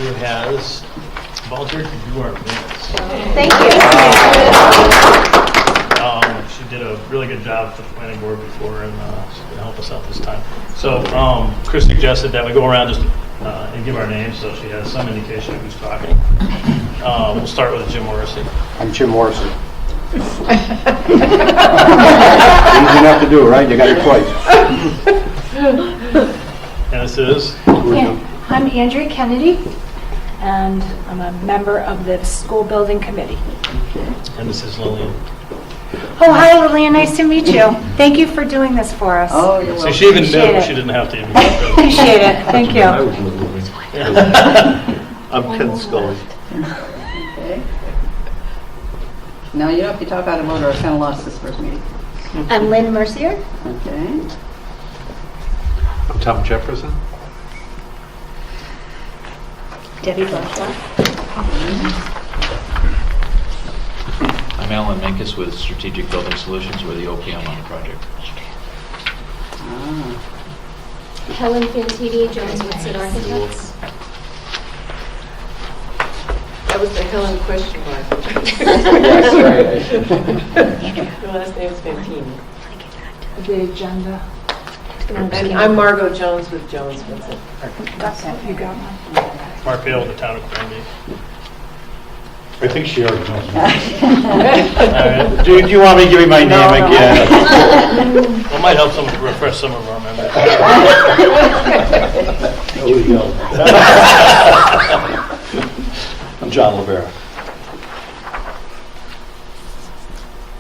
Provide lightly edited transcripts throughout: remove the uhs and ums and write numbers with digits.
who has volunteered to do our minutes. Thank you. She did a really good job for the planning board before, and she's going to help us out this time. So Chris suggested that we go around just and give our names so she has some indication of who's talking. We'll start with Jim Morrissey. I'm Jim Morrison. Easy enough to do, right? You got it twice. And this is? Yeah. I'm Andrea Kennedy, and I'm a member of the school building committee. And this is Lillian. Oh, hi, Lillian. Nice to meet you. Thank you for doing this for us. Oh, you're welcome. So she even Appreciate knew it. she didn't have to even. Appreciate it. Thank you. I'm Ken Scully. Okay. Now, you know, if you talk out of order, I kind of lost this first meeting. I'm Lynn Mercier. Okay. I'm Tom Jefferson. Debbie Blanchard. I'm Alan Minkus with Strategic Building Solutions. We're the OPM on the project. Ah. Helen Fantini, Jones Woodson Architects. That was the Helen question mark. Yes, The last name is Fantini. The agenda. And I'm Margot Jones with Jones Woodson. That's it. You got one. Mark Hale, the town of Granby. I think she already knows me. All right. Do you want me to give you my name again? Well, it might help someone to refresh some of our memories. There we go. I'm John Lavera.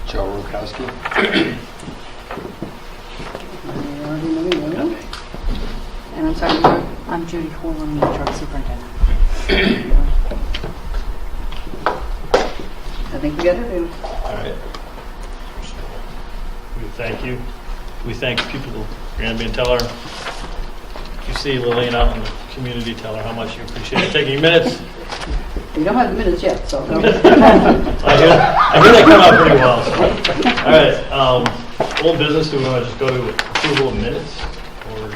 Joe Rukowski. You already know you. And I'm sorry, Mark. I'm Judy Holman, the drug superintendent. I think we got it. All right. We thank you. We thank people of Granby and tell her, if you see Lillian out in the community, tell her how much you appreciate taking minutes. We don't have the minutes yet, so. I hear they come out pretty well. So. All right. Old business, do we want to just go to approval of minutes? Or?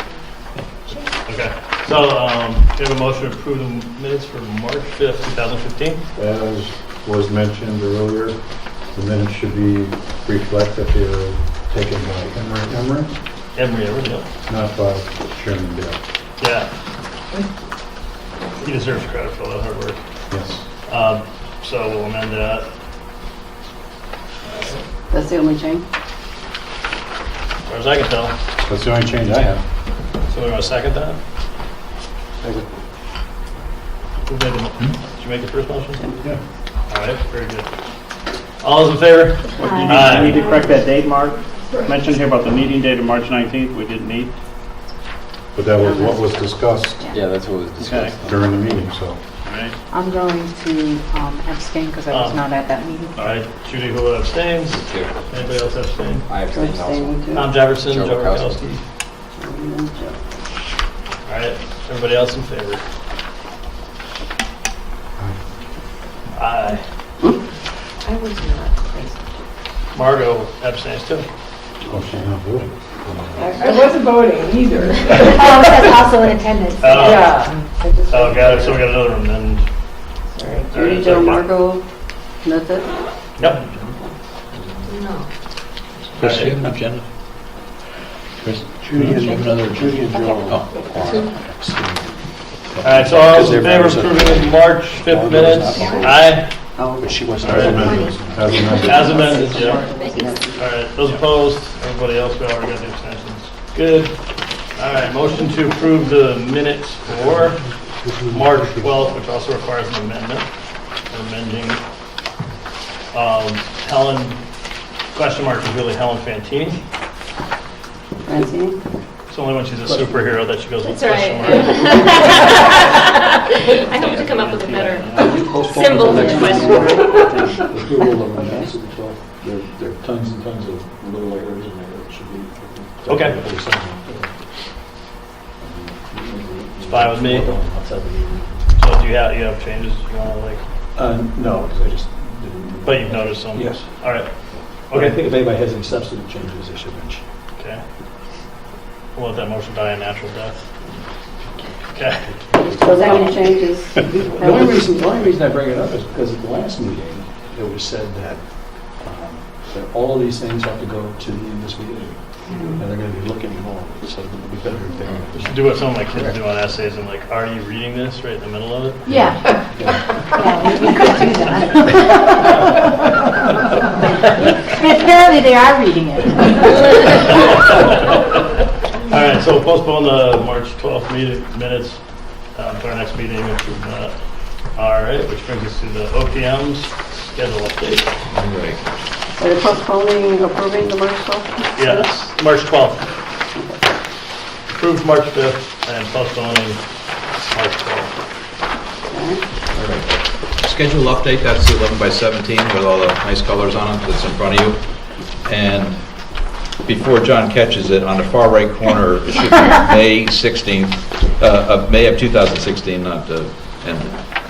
Okay. So we have a motion to approve the minutes for March 5th, 2015. As was mentioned earlier, the minutes should be reflect that they were taken by Emery, yeah. not by Chairman Dale. Yeah. He deserves credit for all that hard work. Yes. So we'll amend that. That's the only change? As far as I can tell. That's the only change I have. So we want to second that? Second. Who made the Did you make the first motion? Yeah. All right, very good. All those in favor? I need to correct that date, Mark. Mentioned here about the meeting date of March 19th, we didn't need. But that was what was discussed Yeah, that's what was discussed. during the meeting, so. All right. I'm going to abstain because I was not at that meeting. All right, Judy Hula abstains. Two. Anybody else abstain? I abstain also. Abstaining too. Tom Jefferson, Joe Joe Rukowski. Rukowski. All right, everybody else in favor? Aye. I was not present. Margot abstains too. Oh, she's not voting. I wasn't voting either. Oh, it says also in attendance. Yeah. I just Oh, got it. So we got another amend. Sorry. Judy, Joe, Margot, that's it? Yep. No. Chris, do you have an agenda? Chris? Judy do you have another agenda? Judy and Joe. All right, so all those in favor of approving the March 5th minutes? Aye. Oh, But she wasn't. As amended. As amended. As amended, yeah. All right, those opposed? Everybody else, we already got the abstentions. Good. All right, motion to approve the minutes for March 12th, which also requires an amendment. We're amending Helen, question mark is really Helen Fantini. Francine? It's only when she's a superhero that she goes with That's question right. mark. I hope to come up with a better symbol for the question. There are tons and tons of little errors in there that should be. Okay. It's fine with me. So do you have changes you want to like? No, because I just didn't. But you've noticed some? Yes. All right. Okay, I Okay. think if anybody has any substantive changes, they should mention. Okay. We'll let that motion die a natural death. Okay. Was that any changes? The only reason I bring it up is because at the last meeting, it was said that all of these things have to go to the MSBA. And they're going to be looking at all of it, so it would be better if they We should do what some of my kids do on essays and like, are you reading this right in the middle of it? Yeah. Yeah, we could do that. Apparently they are reading it. All right, so we'll postpone the March 12th minutes to our next meeting. All right, which brings us to the OPM's schedule update. Right. Are they postponing, approving the March 12th? Yes, March 12th. Approved March 5th and postponing March 12th. Schedule update, that's the 11 by 17 with all the nice colors on it that's in front of you. And before John catches it, on the far right corner, it should be May 16th, May of 2016, not the, and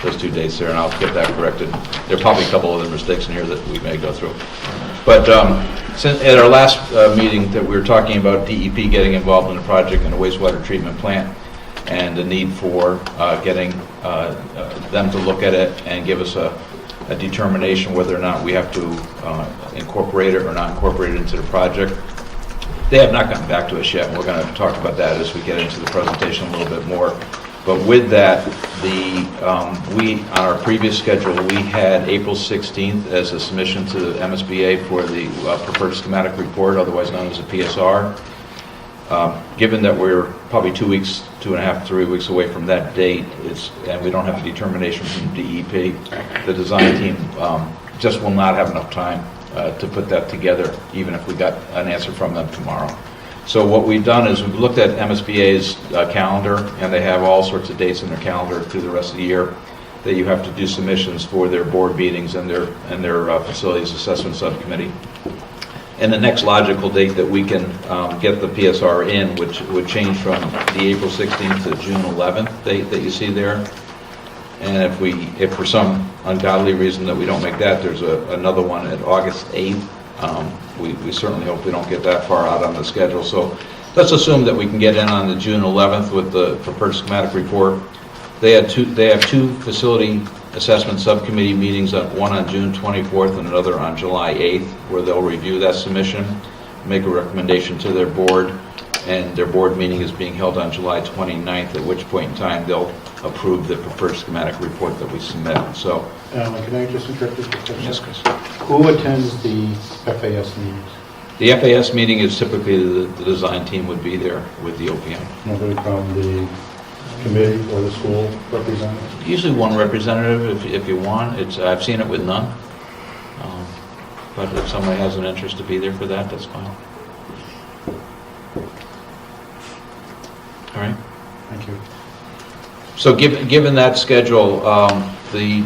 those 2 dates there, and I'll get that corrected. There are probably a couple other mistakes in here that we may go through. But since at our last meeting that we were talking about DEP getting involved in the project and the wastewater treatment plant and the need for getting them to look at it and give us a determination whether or not we have to incorporate it or not incorporate it into the project. They have not gotten back to us yet, and we're going to talk about that as we get into the presentation a little bit more. But with that, we on our previous schedule, we had April 16th as a submission to the MSBA for the preferred schematic report, otherwise known as a PSR. Given that we're probably 2 weeks, 2.5, 3 weeks away from that date, and we don't have a determination from DEP, the design team just will not have enough time to put that together, even if we got an answer from them tomorrow. So what we've done is we've looked at MSBA's calendar, and they have all sorts of dates in their calendar through the rest of the year that you have to do submissions for their board meetings and their facilities assessment subcommittee. And the next logical date that we can get the PSR in, which would change from the April 16th to June 11th date that you see there. And if for some ungodly reason that we don't make that, there's another one at August 8th. We certainly hope we don't get that far out on the schedule. So let's assume that we can get in on the June 11th with the preferred schematic report. They have two facility assessment subcommittee meetings, one on June 24th and another on July 8th, where they'll review that submission, make a recommendation to their board, and their board meeting is being held on July 29th, at which point in time they'll approve the preferred schematic report that we submit. So, Alan, can I just interrupt you for a second? yes, Chris. Who attends the FAS meetings? The FAS meeting is typically the design team would be there with the OPM. Nobody from the committee or the school representative? Usually one representative if you want. I've seen it with none. But if somebody has an interest to be there for that, that's fine. All right. Thank you. So given that schedule, the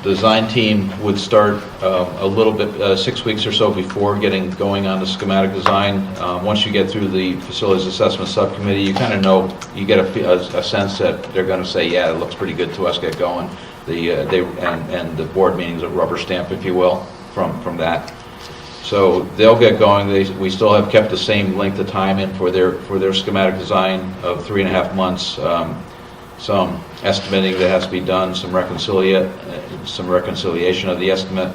design team would start a little bit, 6 weeks or so before getting going on the schematic design. Once you get through the facilities assessment subcommittee, you kind of know, you get a sense that they're going to say, yeah, it looks pretty good to us, get going. And the board meeting's a rubber stamp, if you will, from that. So they'll get going. We still have kept the same length of time in for their schematic design of 3.5 months. Some estimating that has to be done, some reconciliation of the estimate,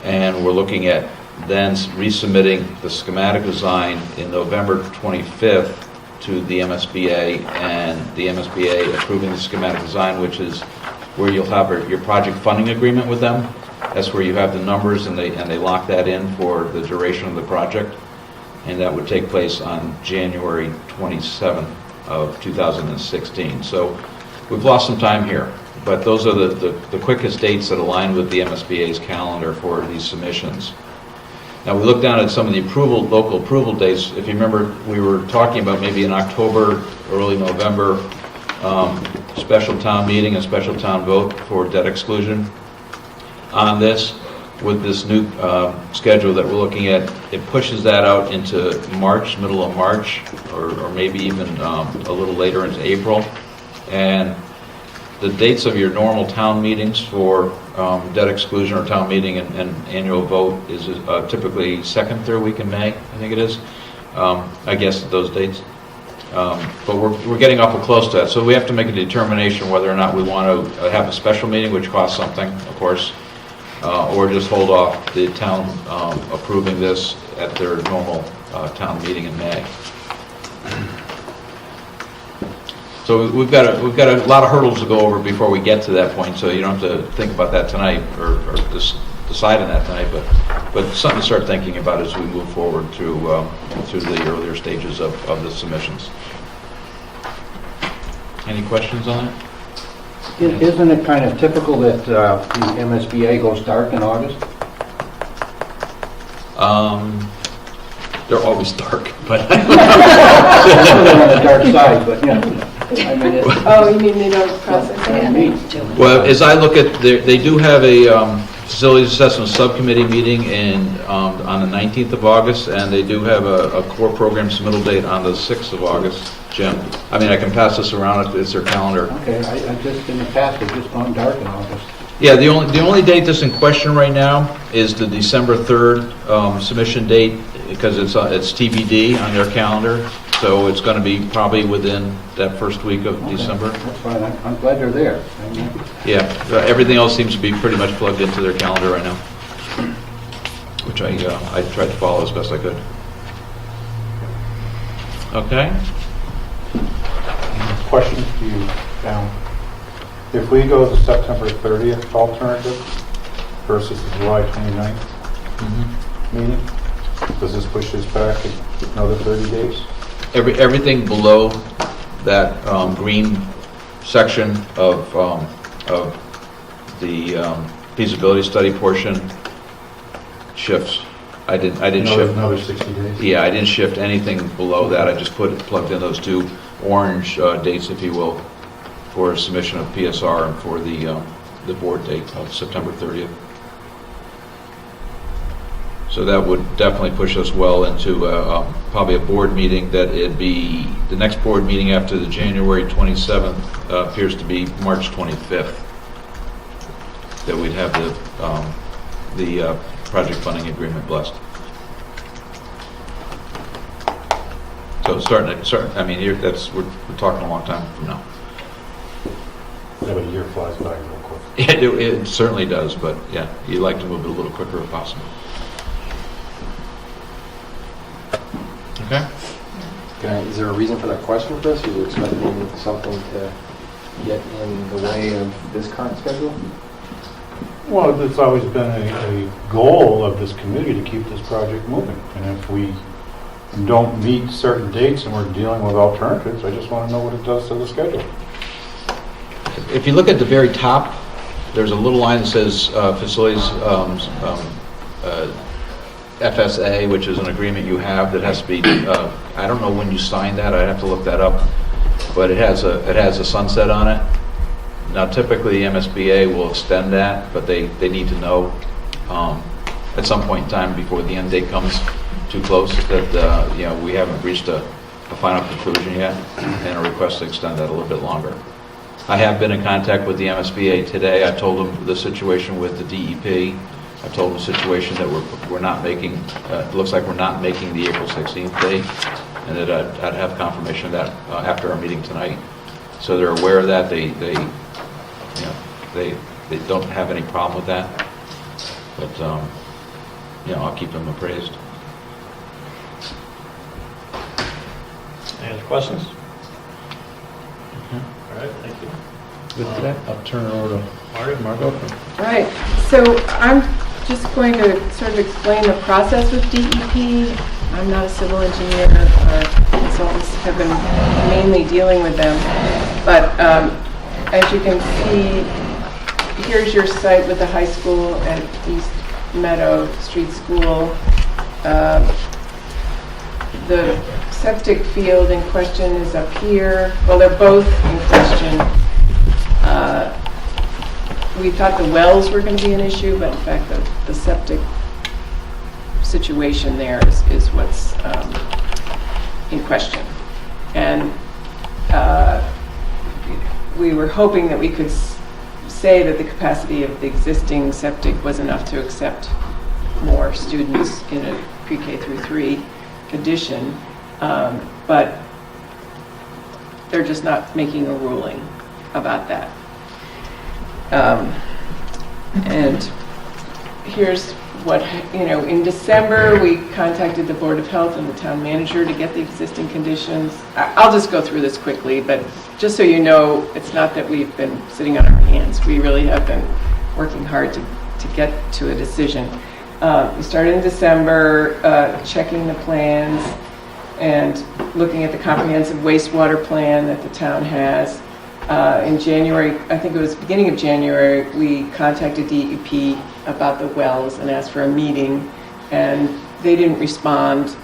and we're looking at then resubmitting the schematic design in November 25th to the MSBA, and the MSBA approving the schematic design, which is where you'll have your project funding agreement with them. That's where you have the numbers, and they lock that in for the duration of the project, and that would take place on January 27th of 2016. So we've lost some time here, but those are the quickest dates that align with the MSBA's calendar for these submissions. Now we look down at some of the local approval dates. If you remember, we were talking about maybe in October, early November, special town meeting, a special town vote for debt exclusion. On this, with this new schedule that we're looking at, it pushes that out into March, middle of March, or maybe even a little later into April. And the dates of your normal town meetings for debt exclusion or town meeting and annual vote is typically second, third week in May, I think it is. I guess those dates. But we're getting awful close to that, so we have to make a determination whether or not we want to have a special meeting, which costs something, of course, or just hold off the town approving this at their normal town meeting in May. So we've got a lot of hurdles to go over before we get to that point, so you don't have to think about that tonight or just decide on that tonight, but something to start thinking about as we move forward through the earlier stages of the submissions. Any questions on that? Isn't it kind of typical that the MSBA goes dark in August? They're always dark, but They're on the dark side, but yeah. I mean, Oh, you mean they don't process it? well, as I look at, they do have a facilities assessment subcommittee meeting on the 19th of August, and they do have a core program submittal date on the 6th of August. Jim, I mean, I can pass this around if it's their calendar. Okay, I just, in the past, it's just gone dark in August. Yeah, the only date that's in question right now is the December 3rd submission date, because it's TBD on their calendar, so it's going to be probably within that first week of December. That's fine, I'm glad they're there. Yeah, everything else seems to be pretty much plugged into their calendar right now, which I tried to follow as best I could. Okay. Question to you, Al. If we go the September 30th alternative versus the July 29th meeting, does this push this back another 30 days? Everything below that green section of the feasibility study portion shifts. I didn't shift another 60 days. Yeah, I didn't shift anything below that. I just plugged in those two orange dates, if you will, for submission of PSR and for the board date of September 30th. So that would definitely push us well into probably a board meeting that it'd be, the next board meeting after the January 27th appears to be March 25th, that we'd have the project funding agreement blessed. So I mean, we're talking a long time from now. Yeah, but a year flies by real quick. It certainly does, but yeah, you'd like to move it a little quicker if possible. Okay. Is there a reason for that question, Chris? Are you expecting something to get in the way of this current schedule? Well, it's always been a goal of this committee to keep this project moving. And if we don't meet certain dates and we're dealing with alternatives, I just want to know what it does to the schedule. If you look at the very top, there's a little line that says facilities FSA, which is an agreement you have that has to be, I don't know when you signed that, I'd have to look that up, but it has a sunset on it. Now typically MSBA will extend that, but they need to know at some point in time before the end date comes too close that we haven't reached a final conclusion yet, and a request to extend that a little bit longer. I have been in contact with the MSBA today. I told them the situation with the DEP. I told them the situation that we're not making, it looks like we're not making the April 16th date, and that I'd have confirmation of that after our meeting tonight. So they're aware of that. They don't have any problem with that, but I'll keep them appraised. Any other questions? All right, thank you. With that, I'll turn it over to Margot. Right, so I'm just going to sort of explain the process with DEP. I'm not a civil engineer. Our consultants have been mainly dealing with them. But as you can see, here's your site with the high school and East Meadow Street School. The septic field in question is up here. Well, they're both in question. We thought the wells were going to be an issue, but in fact the septic situation there is what's in question. And we were hoping that we could say that the capacity of the existing septic was enough to accept more students in a pre-K through 3 addition, but They're just not making a ruling about that. And here's what, in December, we contacted the Board of Health and the town manager to get the existing conditions. I'll just go through this quickly, but just so you know, it's not that we've been sitting on our hands. We really have been working hard to get to a decision. We started in December, checking the plans and looking at the comprehensive wastewater plan that the town has. In January, I think it was beginning of January, we contacted DEP about the wells and asked for a meeting, and they didn't respond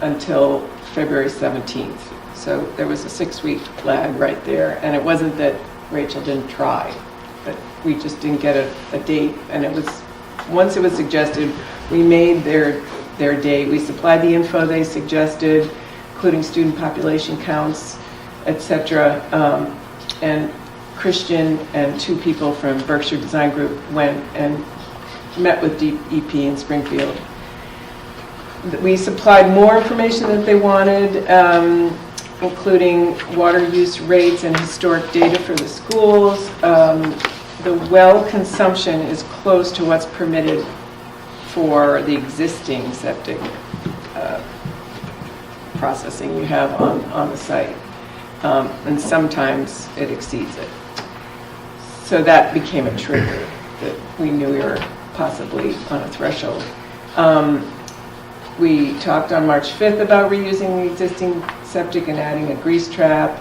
until February 17th. So there was a 6-week lag right there, and it wasn't that Rachel didn't try, but we just didn't get a date. And it was, once it was suggested, we made their date. We supplied the info they suggested, including student population counts, etc. And Christian and 2 people from Berkshire Design Group went and met with DEP in Springfield. We supplied more information that they wanted, including water use rates and historic data for the schools. The well consumption is close to what's permitted for the existing septic processing you have on the site. And sometimes it exceeds it. So that became a trigger that we knew we were possibly on a threshold. We talked on March 5th about reusing the existing septic and adding a grease trap.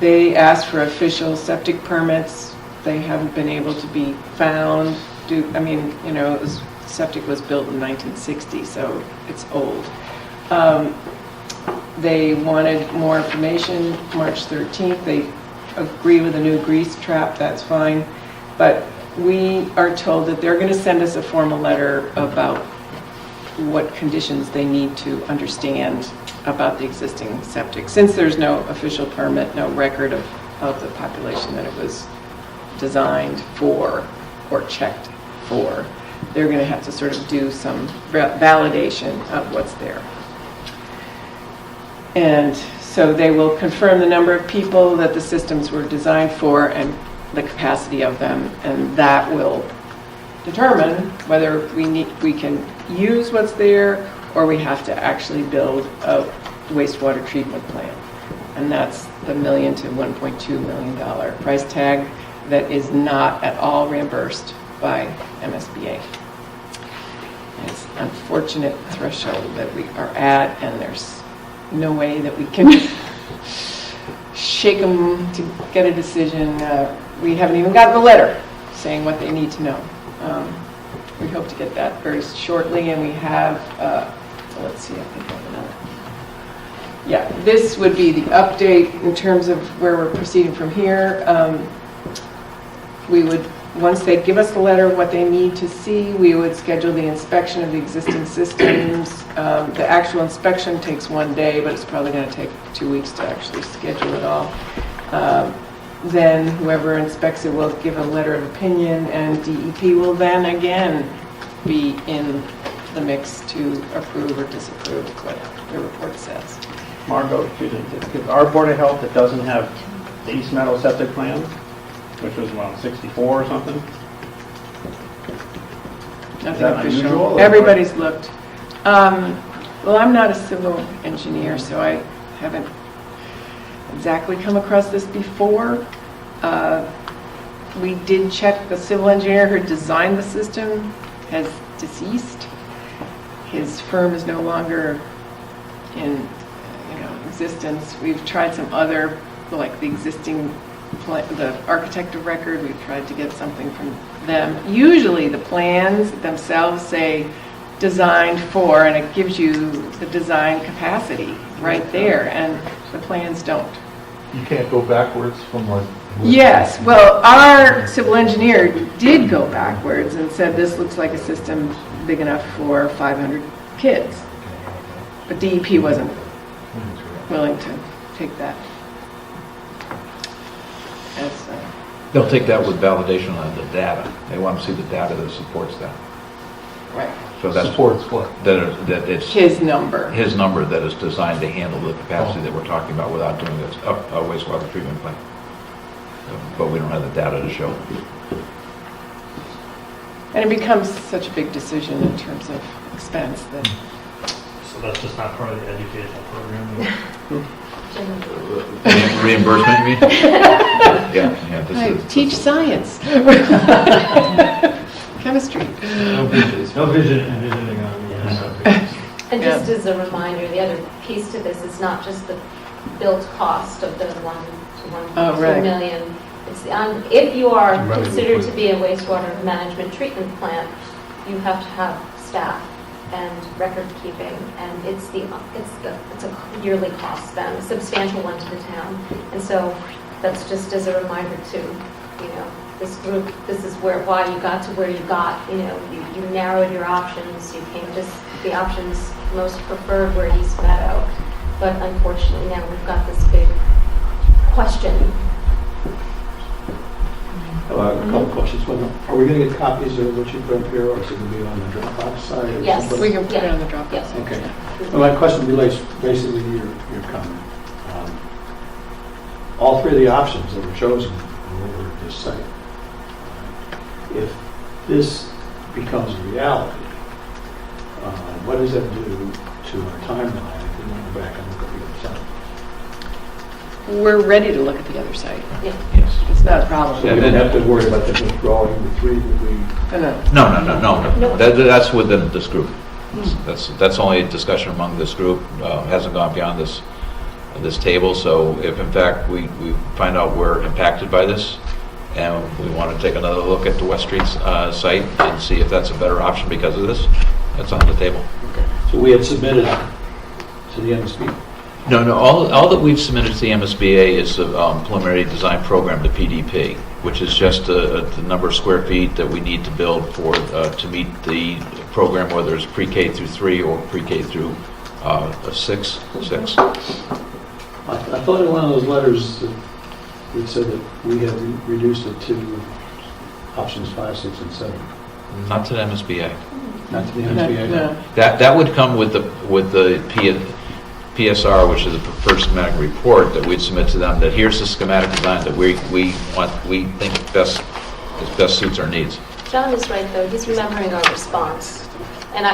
They asked for official septic permits. They haven't been able to be found. Septic was built in 1960, so it's old. They wanted more information, March 13th. They agree with a new grease trap, that's fine. But we are told that they're going to send us a formal letter about what conditions they need to understand about the existing septic. Since there's no official permit, no record of the population that it was designed for or checked for, they're going to have to sort of do some validation of what's there. And so they will confirm the number of people that the systems were designed for and the capacity of them, and that will determine whether we can use what's there or we have to actually build a wastewater treatment plant. And that's the $1 million to $1.2 million price tag that is not at all reimbursed by MSBA. It's an unfortunate threshold that we are at, and there's no way that we can shake them to get a decision. We haven't even gotten a letter saying what they need to know. We hope to get that very shortly, and we have, so let's see, I think I have another. Yeah, this would be the update in terms of where we're proceeding from here. We would, once they give us the letter of what they need to see, we would schedule the inspection of the existing systems. The actual inspection takes 1 day, but it's probably going to take 2 weeks to actually schedule it all. Then whoever inspects it will give a letter of opinion, and DEP will then again be in the mix to approve or disapprove what the report says. Margot, is our Board of Health that doesn't have the East Meadow septic plan, which was around 64 or something? Nothing that official. unusual, or Everybody's looked. Well, I'm not a civil engineer, so I haven't exactly come across this before. We did check the civil engineer who designed the system has deceased. His firm is no longer in existence. We've tried some other, like the existing the architect of record. We've tried to get something from them. Usually the plans themselves say designed for, and it gives you the design capacity right there, and the plans don't. You can't go backwards from what? Yes, well, our civil engineer did go backwards and said this looks like a system big enough for 500 kids. But DEP wasn't willing to take that. They'll take that with validation of the data. They want to see the data that supports that. Right. So that's Supports what? that it's His number. his number that is designed to handle the capacity that we're talking about without doing a wastewater treatment plant. But we don't have the data to show. And it becomes such a big decision in terms of expense that, So that's just not part of the educational program? Reimbursement, you mean? Yeah. This I is- teach science. Chemistry. No envisioning on the And just as a reminder, the other piece to this is not just the built cost of the 1 to 1.2 right. million. It's if you are Revenue considered for- to be a wastewater management treatment plant, you have to have staff and record keeping, and it's a yearly cost then, a substantial one to the town. And so that's just as a reminder to, this group, this is why you got to where you got, you narrowed your options, you came to the options most preferred were East Meadow. But unfortunately now we've got this big question. A couple questions. Are we going to get copies of what you put up here, or is it going to be on the Dropbox side? or Yes. something? We can put it Yeah. on the Dropbox. Yes. Okay. Well, my question relates basically to your comment. All three of the options that were chosen over this site, if this becomes a reality, what does that do to our timeline if we want to go back and look at the other side? We're ready to look at the other side. Yeah. Yes. It's not a problem. So we don't have to worry about the withdrawing the three that we... No. That's within this group. That's only a discussion among this group. Hasn't gone beyond this table. So if in fact we find out we're impacted by this, and we want to take another look at the West Street site and see if that's a better option because of this, that's on the table. So we had submitted to the MSB. No. All that we've submitted to the MSBA is the preliminary design program to PDP, which is just the number of square feet that we need to build for to meet the program, whether it's pre-K through 3 or pre-K through 6. I thought in one of those letters that it said that we had reduced it to options 5, 6, and 7. Not to the MSBA. Not to the MSBA. No. That would come with the PSR, which is the preferred schematic report that we'd submit to them, that here's the schematic design that we think best suits our needs. John is right, though. He's remembering our response. And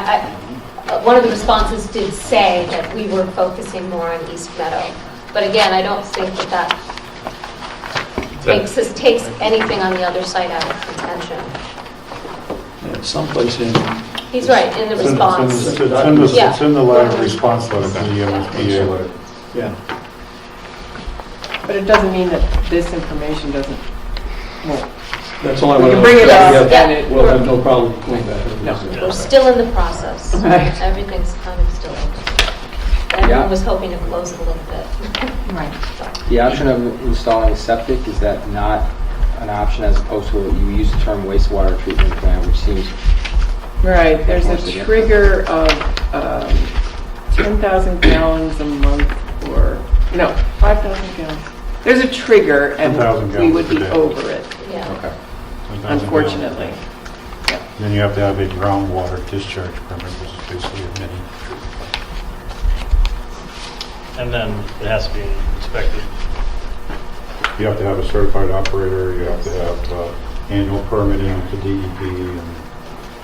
one of the responses did say that we were focusing more on East Meadow. But again, I don't think that takes anything on the other side out of contention. Yeah, someplace in... He's right, in the response. It's in the letter, response letter to the MSBA letter. Yeah. But it doesn't mean that this information doesn't, well, That's all I we want to can bring it up Yeah. and it We'll have no problem going back. No. We're still in the process. Right. Everything's kind of still open. Everyone was hoping to close it a little bit. Right. The option of installing septic, is that not an option as opposed to, you use the term wastewater treatment plant, which seems... Right, there's a trigger of 10,000 gallons a month or, no, 5,000 gallons. There's a trigger 10,000 and we gallons would a be day. over it, Yeah. Okay. 10,000 unfortunately. gallons. Then you have to have a groundwater discharge permit, which is basically a mini treatment plant. And then it has to be inspected. You have to have a certified operator, you have to have annual permitting to DEP, and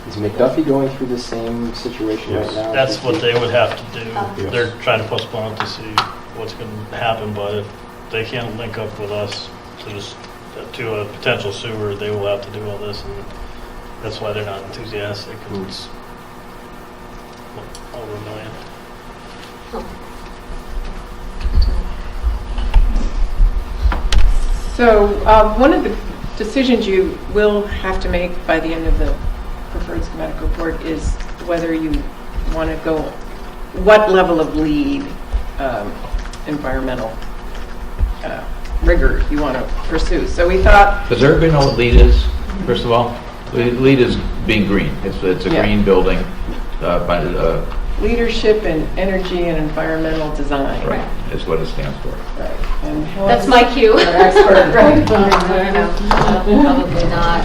Is McDuffie going through the same situation Yes. right now? That's what they would have to do. Yes. They're trying to postpone it to see what's going to happen, but if they can't link up with us to a potential sewer, they will have to do all this, and that's why they're not enthusiastic, because it's over $1 million. So one of the decisions you will have to make by the end of the preferred schematic report is whether you want to go, what level of lead environmental rigor you want to pursue. So we thought, Does everybody know what LEED is, first of all? LEED is being green. It's a Yeah. green building by the, leadership in energy and environmental design. right, is what it stands for. Right. And That's my cue. Our expert, right? Probably not.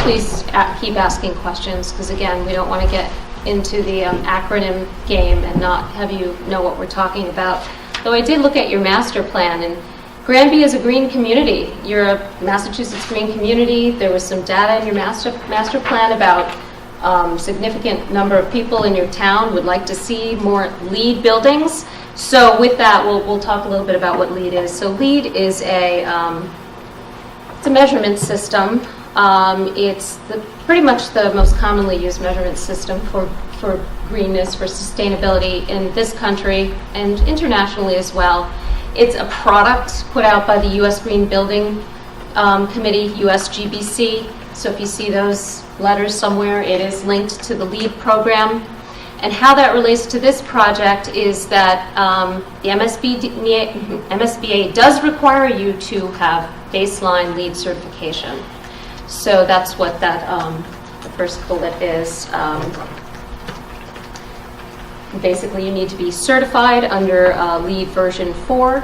Please keep asking questions, because again, we don't want to get into the acronym game and not have you know what we're talking about. Though I did look at your master plan, and Granby is a green community. You're a Massachusetts green community. There was some data in your master plan about significant number of people in your town would like to see more LEED buildings. So with that, we'll talk a little bit about what LEED is. So LEED is it's a measurement system. It's pretty much the most commonly used measurement system for greenness, for sustainability in this country and internationally as well. It's a product put out by the U.S. Green Building Committee, USGBC. So if you see those letters somewhere, it is linked to the LEED program. And how that relates to this project is that the MSBA does require you to have baseline LEED certification. So that's what that the first bullet is. Basically, you need to be certified under LEED version 4.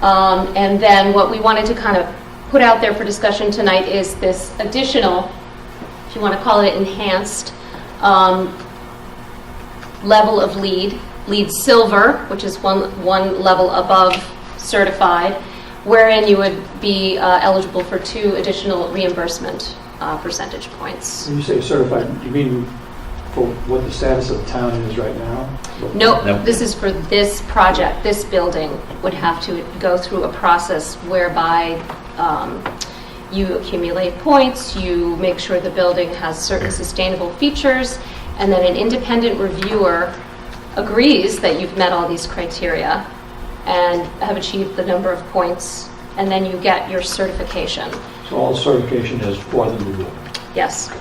And then what we wanted to kind of put out there for discussion tonight is this additional, if you want to call it enhanced, level of LEED, LEED Silver, which is one level above certified, wherein you would be eligible for 2 additional reimbursement percentage points. When you say certified, you mean for what the status of the town is right now? Nope, this is for this project. This building would have to go through a process whereby you accumulate points, you make sure the building has certain sustainable features, and then an independent reviewer agrees that you've met all these criteria and have achieved the number of points, and then you get your certification. So all certification is for the new building? Yes.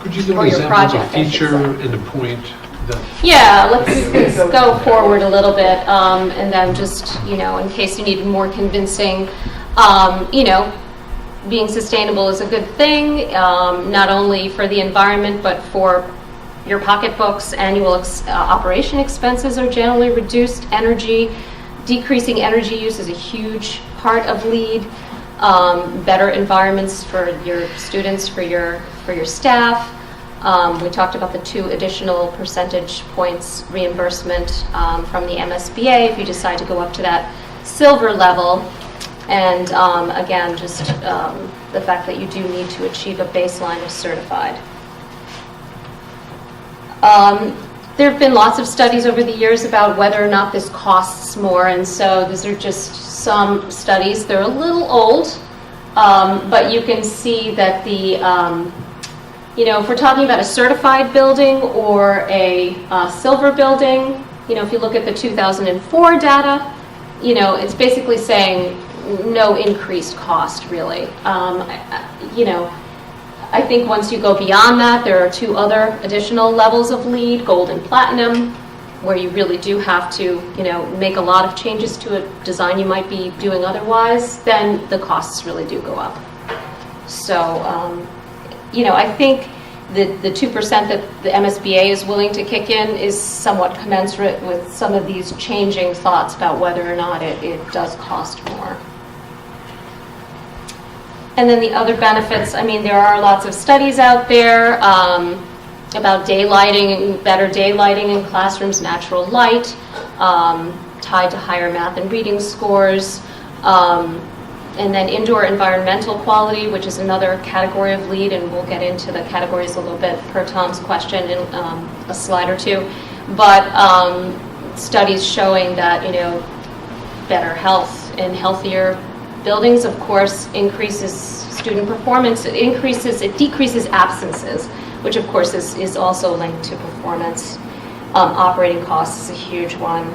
Could you give For an your example of a project, I should feature say. and a point that... Yeah, let's go forward a little bit, and then just, in case you need more convincing, being sustainable is a good thing, not only for the environment, but for your pocketbooks. Annual operation expenses are generally reduced. Decreasing energy use is a huge part of LEED. Better environments for your students, for your staff. We talked about the 2 additional percentage points reimbursement from the MSBA if you decide to go up to that silver level. And again, just the fact that you do need to achieve a baseline of certified. There have been lots of studies over the years about whether or not this costs more, and so these are just some studies. They're a little old, but you can see that the, if we're talking about a certified building or a silver building, if you look at the 2004 data, it's basically saying no increased cost, really. I think once you go beyond that, there are 2 other additional levels of LEED, gold and platinum, where you really do have to, make a lot of changes to a design you might be doing otherwise, then the costs really do go up. So, I think the 2% that the MSBA is willing to kick in is somewhat commensurate with some of these changing thoughts about whether or not it does cost more. And then the other benefits, there are lots of studies out there about daylighting, better daylighting in classrooms, natural light, tied to higher math and reading scores, and then indoor environmental quality, which is another category of LEED, and we'll get into the categories a little bit per Tom's question in a slide or 2. But studies showing that, better health and healthier buildings, of course, increases student performance. It decreases absences, which of course is also linked to performance. Operating costs is a huge one.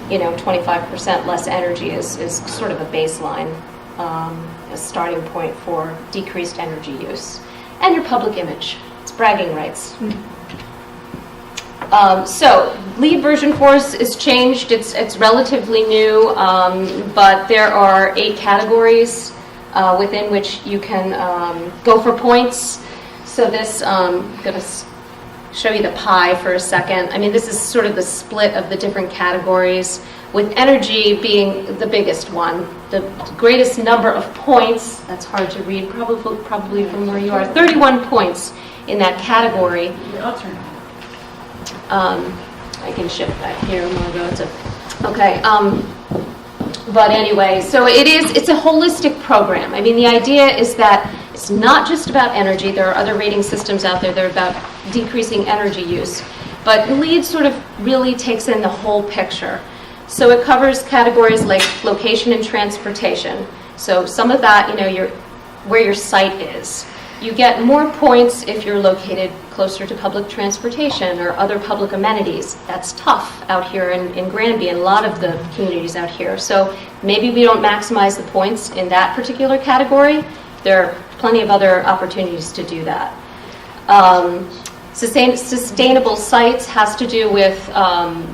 25% less energy is sort of a baseline, a starting point for decreased energy use. And your public image, it's bragging rights. So LEED version 4 is changed. It's relatively new, but there are 8 categories within which you can go for points. So this, I'm going to show you the pie for a second. This is sort of the split of the different categories. with energy being the biggest one. The greatest number of points, that's hard to read, probably from where you are, 31 points in that category. I can shift that here, Margot. Okay. But anyway, so it's a holistic program. I mean, the idea is that it's not just about energy. There are other rating systems out there that are about decreasing energy use. But LEED sort of really takes in the whole picture. So it covers categories like location and transportation. So some of that, where your site is. You get more points if you're located closer to public transportation or other public amenities. That's tough out here in Granby and a lot of the communities out here. So maybe we don't maximize the points in that particular category. There are plenty of other opportunities to do that. Sustainable sites has to do with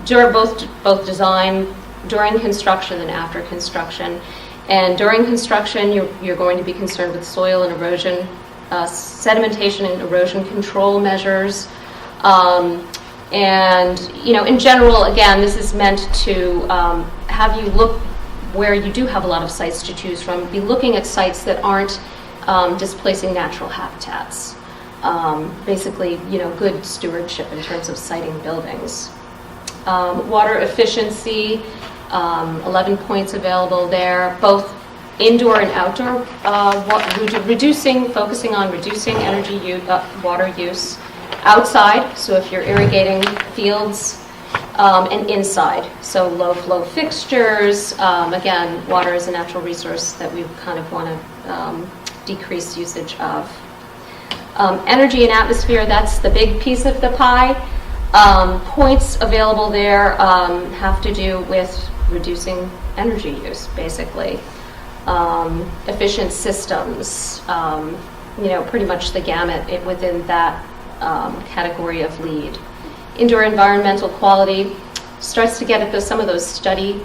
during both design, during construction and after construction. And during construction, you're going to be concerned with soil and erosion, sedimentation and erosion control measures. And, in general, again, this is meant to have you look where you do have a lot of sites to choose from, be looking at sites that aren't displacing natural habitats. Basically, good stewardship in terms of siting buildings. Water efficiency, 11 points available there, both indoor and outdoor, focusing on reducing energy water use. Outside, so if you're irrigating fields, and inside, so low flow fixtures. Again, water is a natural resource that we kind of want to decrease usage of. Energy and atmosphere, that's the big piece of the pie. Points available there have to do with reducing energy use, basically. Efficient systems, pretty much the gamut within that category of LEED. Indoor environmental quality starts to get at some of those study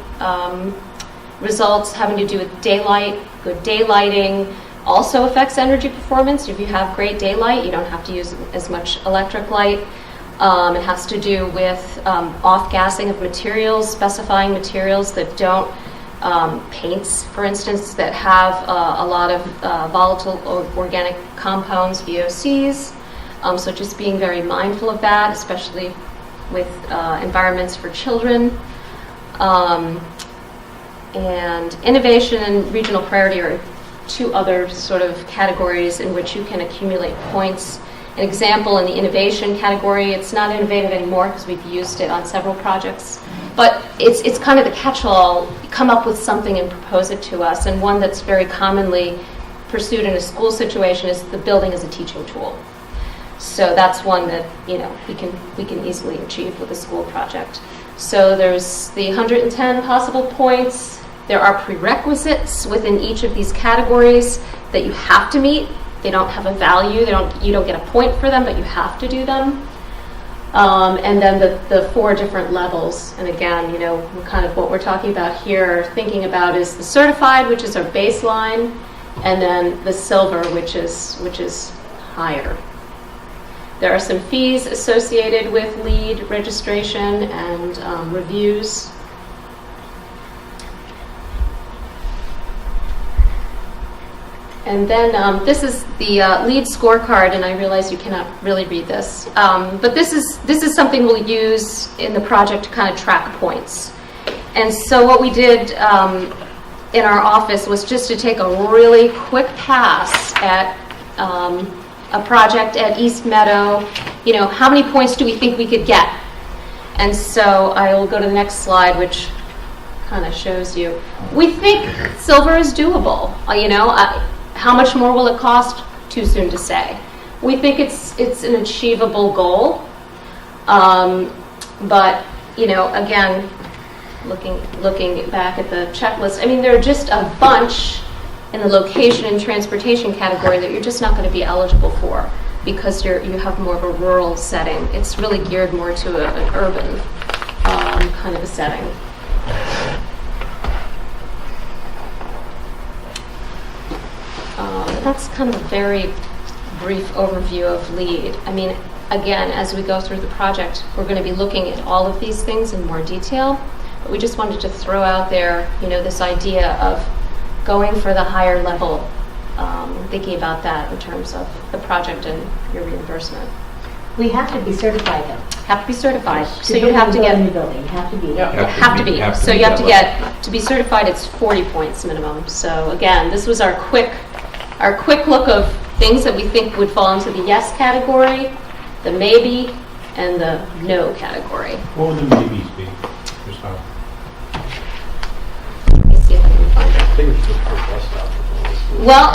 results having to do with daylight. Good daylighting also affects energy performance. If you have great daylight, you don't have to use as much electric light. It has to do with off-gassing of materials, specifying materials that don't, paints, for instance, that have a lot of volatile organic compounds, VOCs. So just being very mindful of that, especially with environments for children. And innovation and regional priority are two other sort of categories in which you can accumulate points. An example in the innovation category, it's not innovative anymore because we've used it on several projects, but it's kind of the catch-all. Come up with something and propose it to us, and one that's very commonly pursued in a school situation is the building as a teaching tool. So that's one that we can easily achieve with a school project. So there's the 110 possible points. There are prerequisites within each of these categories that you have to meet. They don't have a value. You don't get a point for them, but you have to do them. And then the 4 different levels. And again, kind of what we're talking about here, thinking about is the certified, which is our baseline, and then the silver, which is higher. There are some fees associated with LEED registration and reviews. And then this is the LEED scorecard, and I realize you cannot really read this, but this is something we'll use in the project to kind of track points. And so what we did in our office was just to take a really quick pass at a project at East Meadow. How many points do we think we could get? And so I will go to the next slide, which kind of shows you. We think silver is doable. How much more will it cost? Too soon to say. We think it's an achievable goal, but again, looking back at the checklist, there are just a bunch in the location and transportation category that you're just not going to be eligible for because you have more of a rural setting. It's really geared more to an urban kind of a setting. That's kind of a very brief overview of LEED. Again, as we go through the project, we're going to be looking at all of these things in more detail. But we just wanted to throw out there, this idea of going for the higher level, thinking about that in terms of the project and your reimbursement. We have to be certified though. Have to be certified, so To you have to build a get. building, you have to be. Have to be. So you have to get, to be certified, it's 40 points minimum. So again, this was our quick look of things that we think would fall into the yes category, the maybe, and the no category. What would the maybes be? Just how? Let me see if I can find it. I think it's just for bus stop. Well,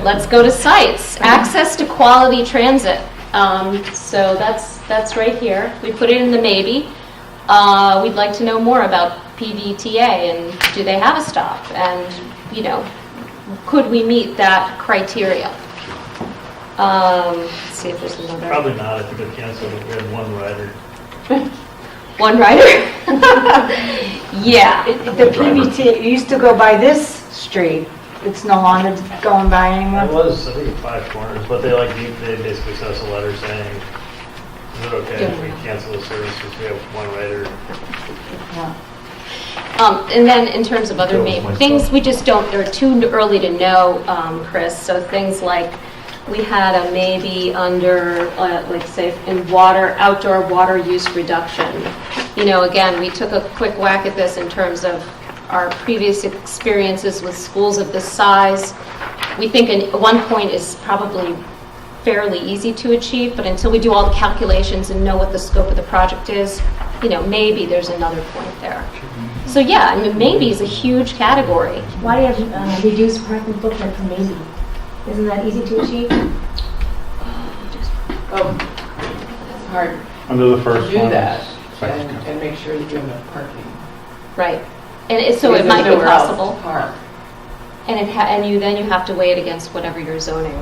let's go to sites. Access to quality transit. So that's right here. We put it in the maybe. We'd like to know more about PVTA and do they have a stop? And, could we meet that criteria? Let's see if there's another. Probably not. I think they canceled it. We had one rider. One rider? Yeah. The PVT used to go by this street. It's no longer going by anymore. It was, I think, at 5 corners, but they basically sent us a letter saying, is it okay if we cancel the service because we have one rider? Yeah. And then in terms of other things, we just they're too early to know, Chris. So things like we had a maybe under, like say, in outdoor water use reduction. Again, we took a quick whack at this in terms of our previous experiences with schools of this size. We think 1 point is probably fairly easy to achieve, but until we do all the calculations and know what the scope of the project is, maybe there's another point there. So yeah, maybe is a huge category. Why do you have reduced parking footprint for maybe? Isn't that easy to achieve? It's hard Under the first to do one. that and make sure that you have enough parking. Right. And so it Because might there's be nowhere else to possible. park. And you have to weigh it against whatever your zoning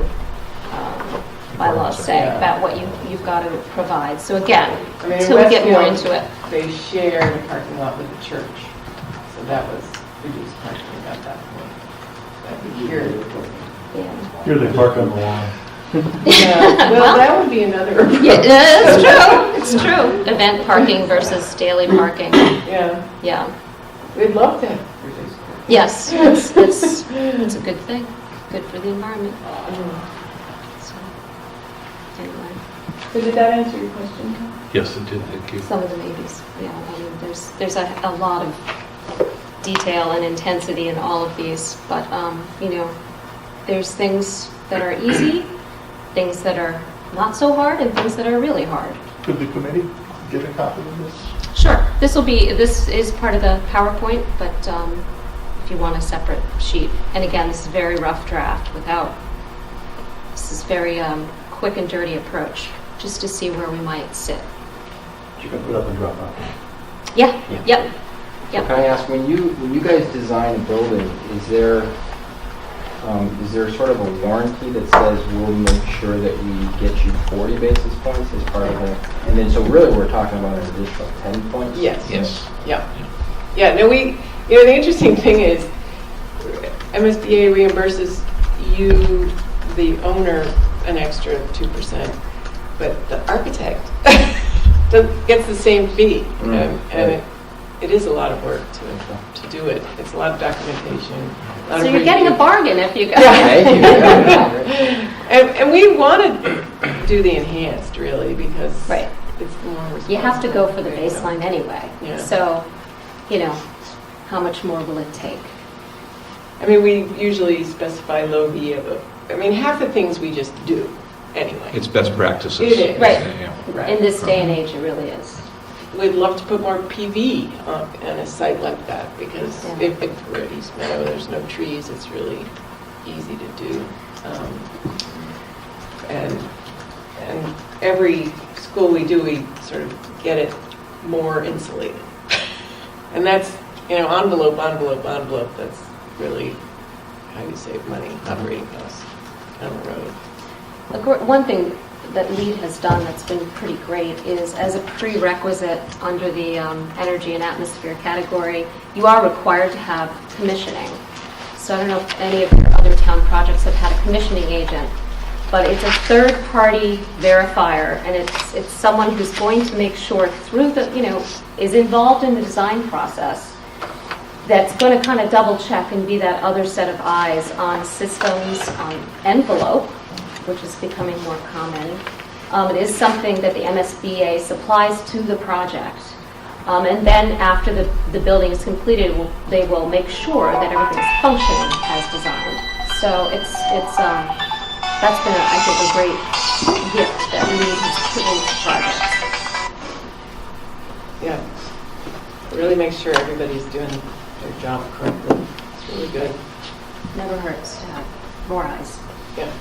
bylaws say Yeah. about what you've got to provide. So again, I mean, in until we get more Westfield, into it. They shared a parking lot with the church, so that was reduced parking at that point. That'd be here. Yeah. Here they park on the lawn. Yeah, well, that would be another approach. Yeah, that's true. It's true. Event parking versus daily parking. Yeah, Yeah. we'd love to have reduced parking. Yes, it's a good thing. Good for the environment. So, anyway, So did that answer your question? Yes, it did, thank you. some of the maybes. Yeah, I mean, there's a lot of detail and intensity in all of these, but there's things that are easy, things that are not so hard, and things that are really hard. Could the committee get a copy of this? Sure. This is part of the PowerPoint, but if you want a separate sheet. And again, this is a very rough draft this is very quick and dirty approach, just to see where we might sit. You can put up and drop out. Yeah, yep. Can I ask, when you guys design a building, is there sort of a warranty that says we'll make sure that we get you 40 basis points as part of that? And then, so really we're talking about an additional 10 points? Yes. Yes. Yeah, no, the interesting thing is MSBA reimburses you, the owner, an extra 2%, but the architect gets the same fee. And it is a lot of work to do it. It's a lot of documentation. So you're getting a bargain if you go. Thank you. And we want to do the enhanced, really, because Right. it's more responsible. You have to go for the baseline anyway. Yeah. So, how much more will it take? I mean, we usually specify low VIA, but, I mean, half the things we just do anyway. It's best practices. It is. Right. Yeah. Right. In this day and age, it really is. We'd love to put more PV on a site like that, because Yeah. if we're at East Meadow, there's no trees, it's really easy to do. And every school we do, we sort of get it more insulated. And that's, envelope, that's really how you save money, operating costs on the road. One thing that LEED has done that's been pretty great is, as a prerequisite under the energy and atmosphere category, you are required to have commissioning. So I don't know if any of your other town projects have had a commissioning agent. but it's a third-party verifier, and it's someone who's going to make sure through the, is involved in the design process, that's going to kind of double-check and be that other set of eyes on systems, envelope, which is becoming more common. It is something that the MSBA supplies to the project. And then after the building is completed, they will make sure that everything's functioning as designed. So that's been, I think, a great gift that we need to put into projects. Yeah. Really make sure everybody's doing their job correctly. It's really good. Never hurts to have more eyes. Yeah.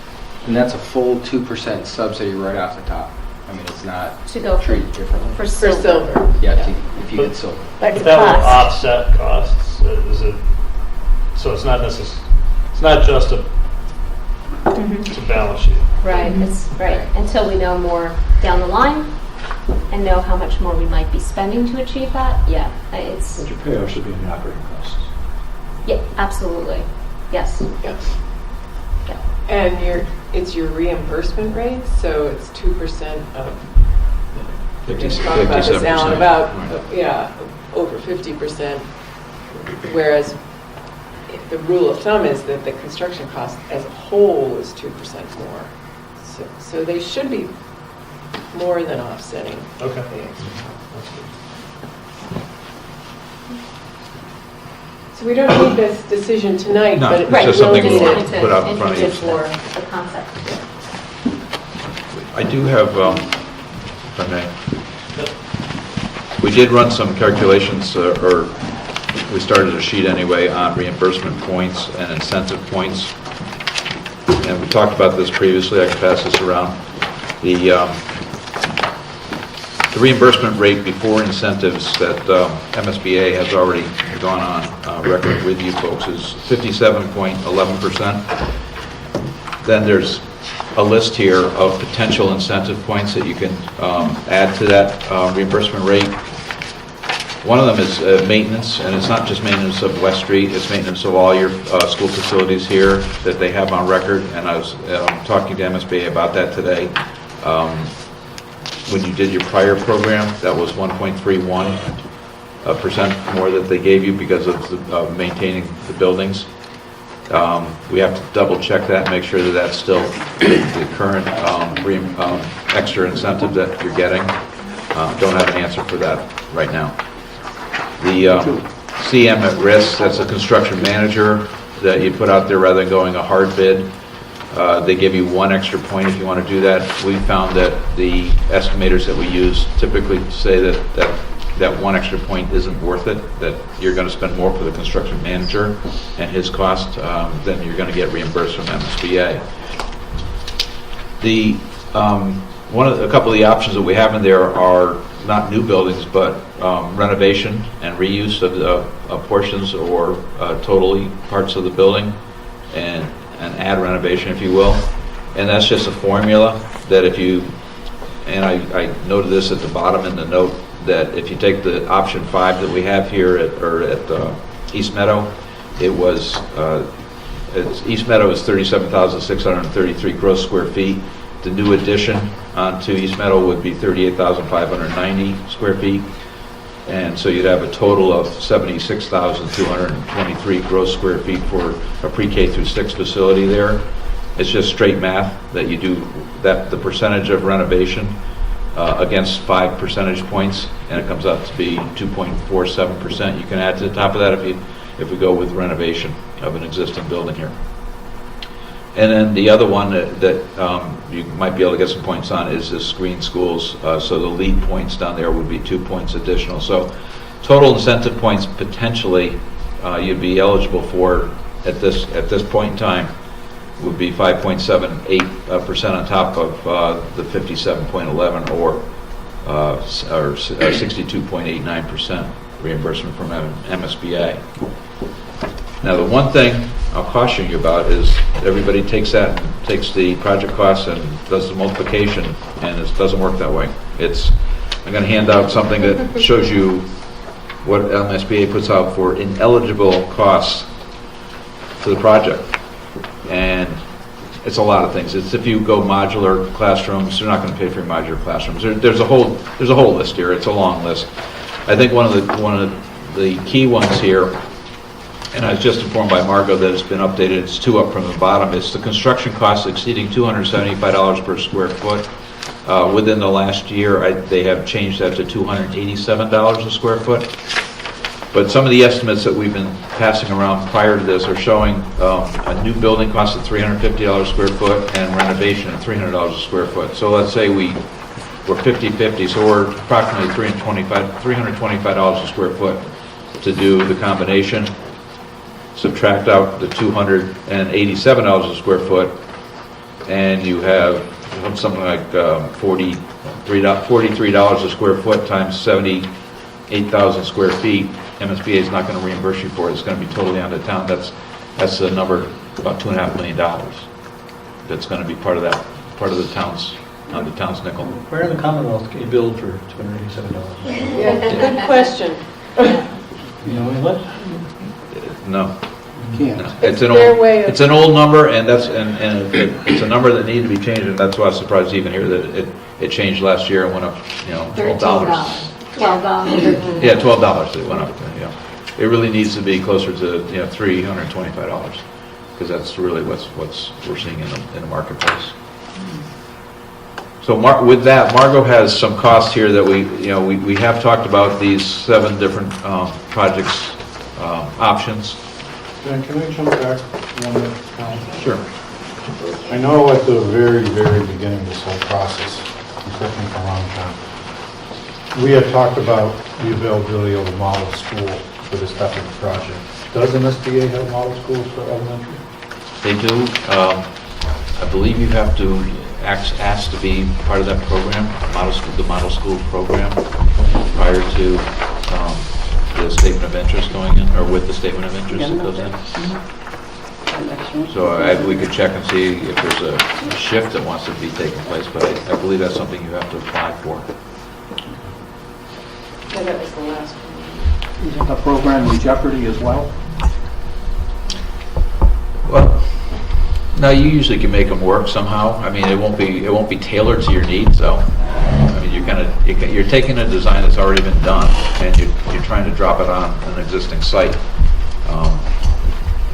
And that's a full 2% subsidy right off the top. I mean, it's not To go treated differently. for For silver. silver. Yeah, if you get silver. But But that will plus, offset costs, is it? So it's not it's not just a it's a balance sheet. right, it's right. Until we know more down the line and know how much more we might be spending to achieve that. Yeah, it's But your payoff should be in the operating costs. yeah, absolutely. Yes. Yeah. Yeah. And it's your reimbursement rate, so it's 2% of, we're going to talk about this now, 57%. about, Right. over 50%. Whereas the rule of thumb is that the construction cost as a whole is 2% more. So they should be more than offsetting Okay. the extra cost. That's good. So we don't need this decision tonight, No, but it's Right, just we something just we'll wanted to put out in front of you. introduce the concept. I do have, if I may, we did run some calculations, or we started a sheet anyway, on reimbursement points and incentive points. And we talked about this previously, I can pass this around. The reimbursement rate before incentives that MSBA has already gone on record with you folks is 57.11%. Then there's a list here of potential incentive points that you can add to that reimbursement rate. One of them is maintenance, and it's not just maintenance of West Street, it's maintenance of all your school facilities here that they have on record, and I was talking to MSBA about that today. When you did your prior program, that was 1.31% more that they gave you because of maintaining the buildings. We have to double check that, make sure that that's still the current extra incentive that you're getting. Don't have an answer for that right now. The CM at risk, that's a construction manager that you put out there rather than going a hard bid. They give you 1 extra point if you want to do that. We found that the estimators that we use typically say that 1 extra point isn't worth it, that you're going to spend more for the construction manager and his cost than you're going to get reimbursed from MSBA. A couple of the options that we have in there are not new buildings, but renovation and reuse of portions or totally parts of the building, and add renovation, if you will. And that's just a formula that if you, and I noted this at the bottom in the note, that if you take the option 5 that we have here at East Meadow, East Meadow is 37,633 gross square feet. The new addition onto East Meadow would be 38,590 square feet. And so you'd have a total of 76,223 gross square feet for a pre-K through 6 facility there. It's just straight math that you do, that the percentage of renovation against 5 percentage points, and it comes out to be 2.47%. You can add to the top of that if we go with renovation of an existing building here. And then the other one that you might be able to get some points on is the screen schools. So the lead points down there would be 2 points additional. So total incentive points potentially you'd be eligible for at this point in time would be 5.78% on top of the 57.11 or 62.89% reimbursement from MSBA. Now, the one thing I'll caution you about is everybody takes the project costs and does the multiplication, and it doesn't work that way. I'm going to hand out something that shows you what MSBA puts out for ineligible costs to the project. And it's a lot of things. It's if you go modular classrooms, they're not going to pay for your modular classrooms. There's a whole list here. It's a long list. I think one of the key ones here, and I was just informed by Margot that it's been updated. It's 2 up from the bottom. It's the construction costs exceeding $275 per square foot. Within the last year, they have changed that to $287 a square foot. But some of the estimates that we've been passing around prior to this are showing a new building cost of $350 a square foot and renovation at $300 a square foot. So let's say we're 50-50, so we're approximately $325 a square foot to do the combination. Subtract out the $287 a square foot, and you have something like $43 a square foot times 78,000 square feet. MSBA is not going to reimburse you for it. It's going to be totally on the town. That's a number about $2.5 million. That's going to be part of the town's on the town's nickel. Where in the Commonwealth can you build for $287? Yeah, good question. You know what? No. You can't. No. It's their way of- it's an old number, and it's a number that needed to be changed, and that's why I was surprised to even hear that it changed last year and went up, $12. $12. Yeah, $12 it went up. Yeah, it really needs to be closer to $325 because that's really what's we're seeing in the marketplace. So with that, Margot has some costs here that we have talked about these 7 different projects options. Dan, can I jump back one minute? Sure. I know at the very, very beginning of this whole process, and correct me if I'm wrong, John, we had talked about the availability of a model school for this type of project. Does MSBA have model schools for elementary? They do. I believe you have to ask to be part of that program, the model school program, prior to the statement of interest going in, or with the statement of interest that goes in. So we could check and see if there's a shift that wants to be taking place, but I believe that's something you have to apply for. Yeah, that was the last one. Isn't the program in jeopardy as well? Well, no, you usually can make them work somehow. I mean, it won't be tailored to your needs, though. I mean, you're taking a design that's already been done and you're trying to drop it on an existing site.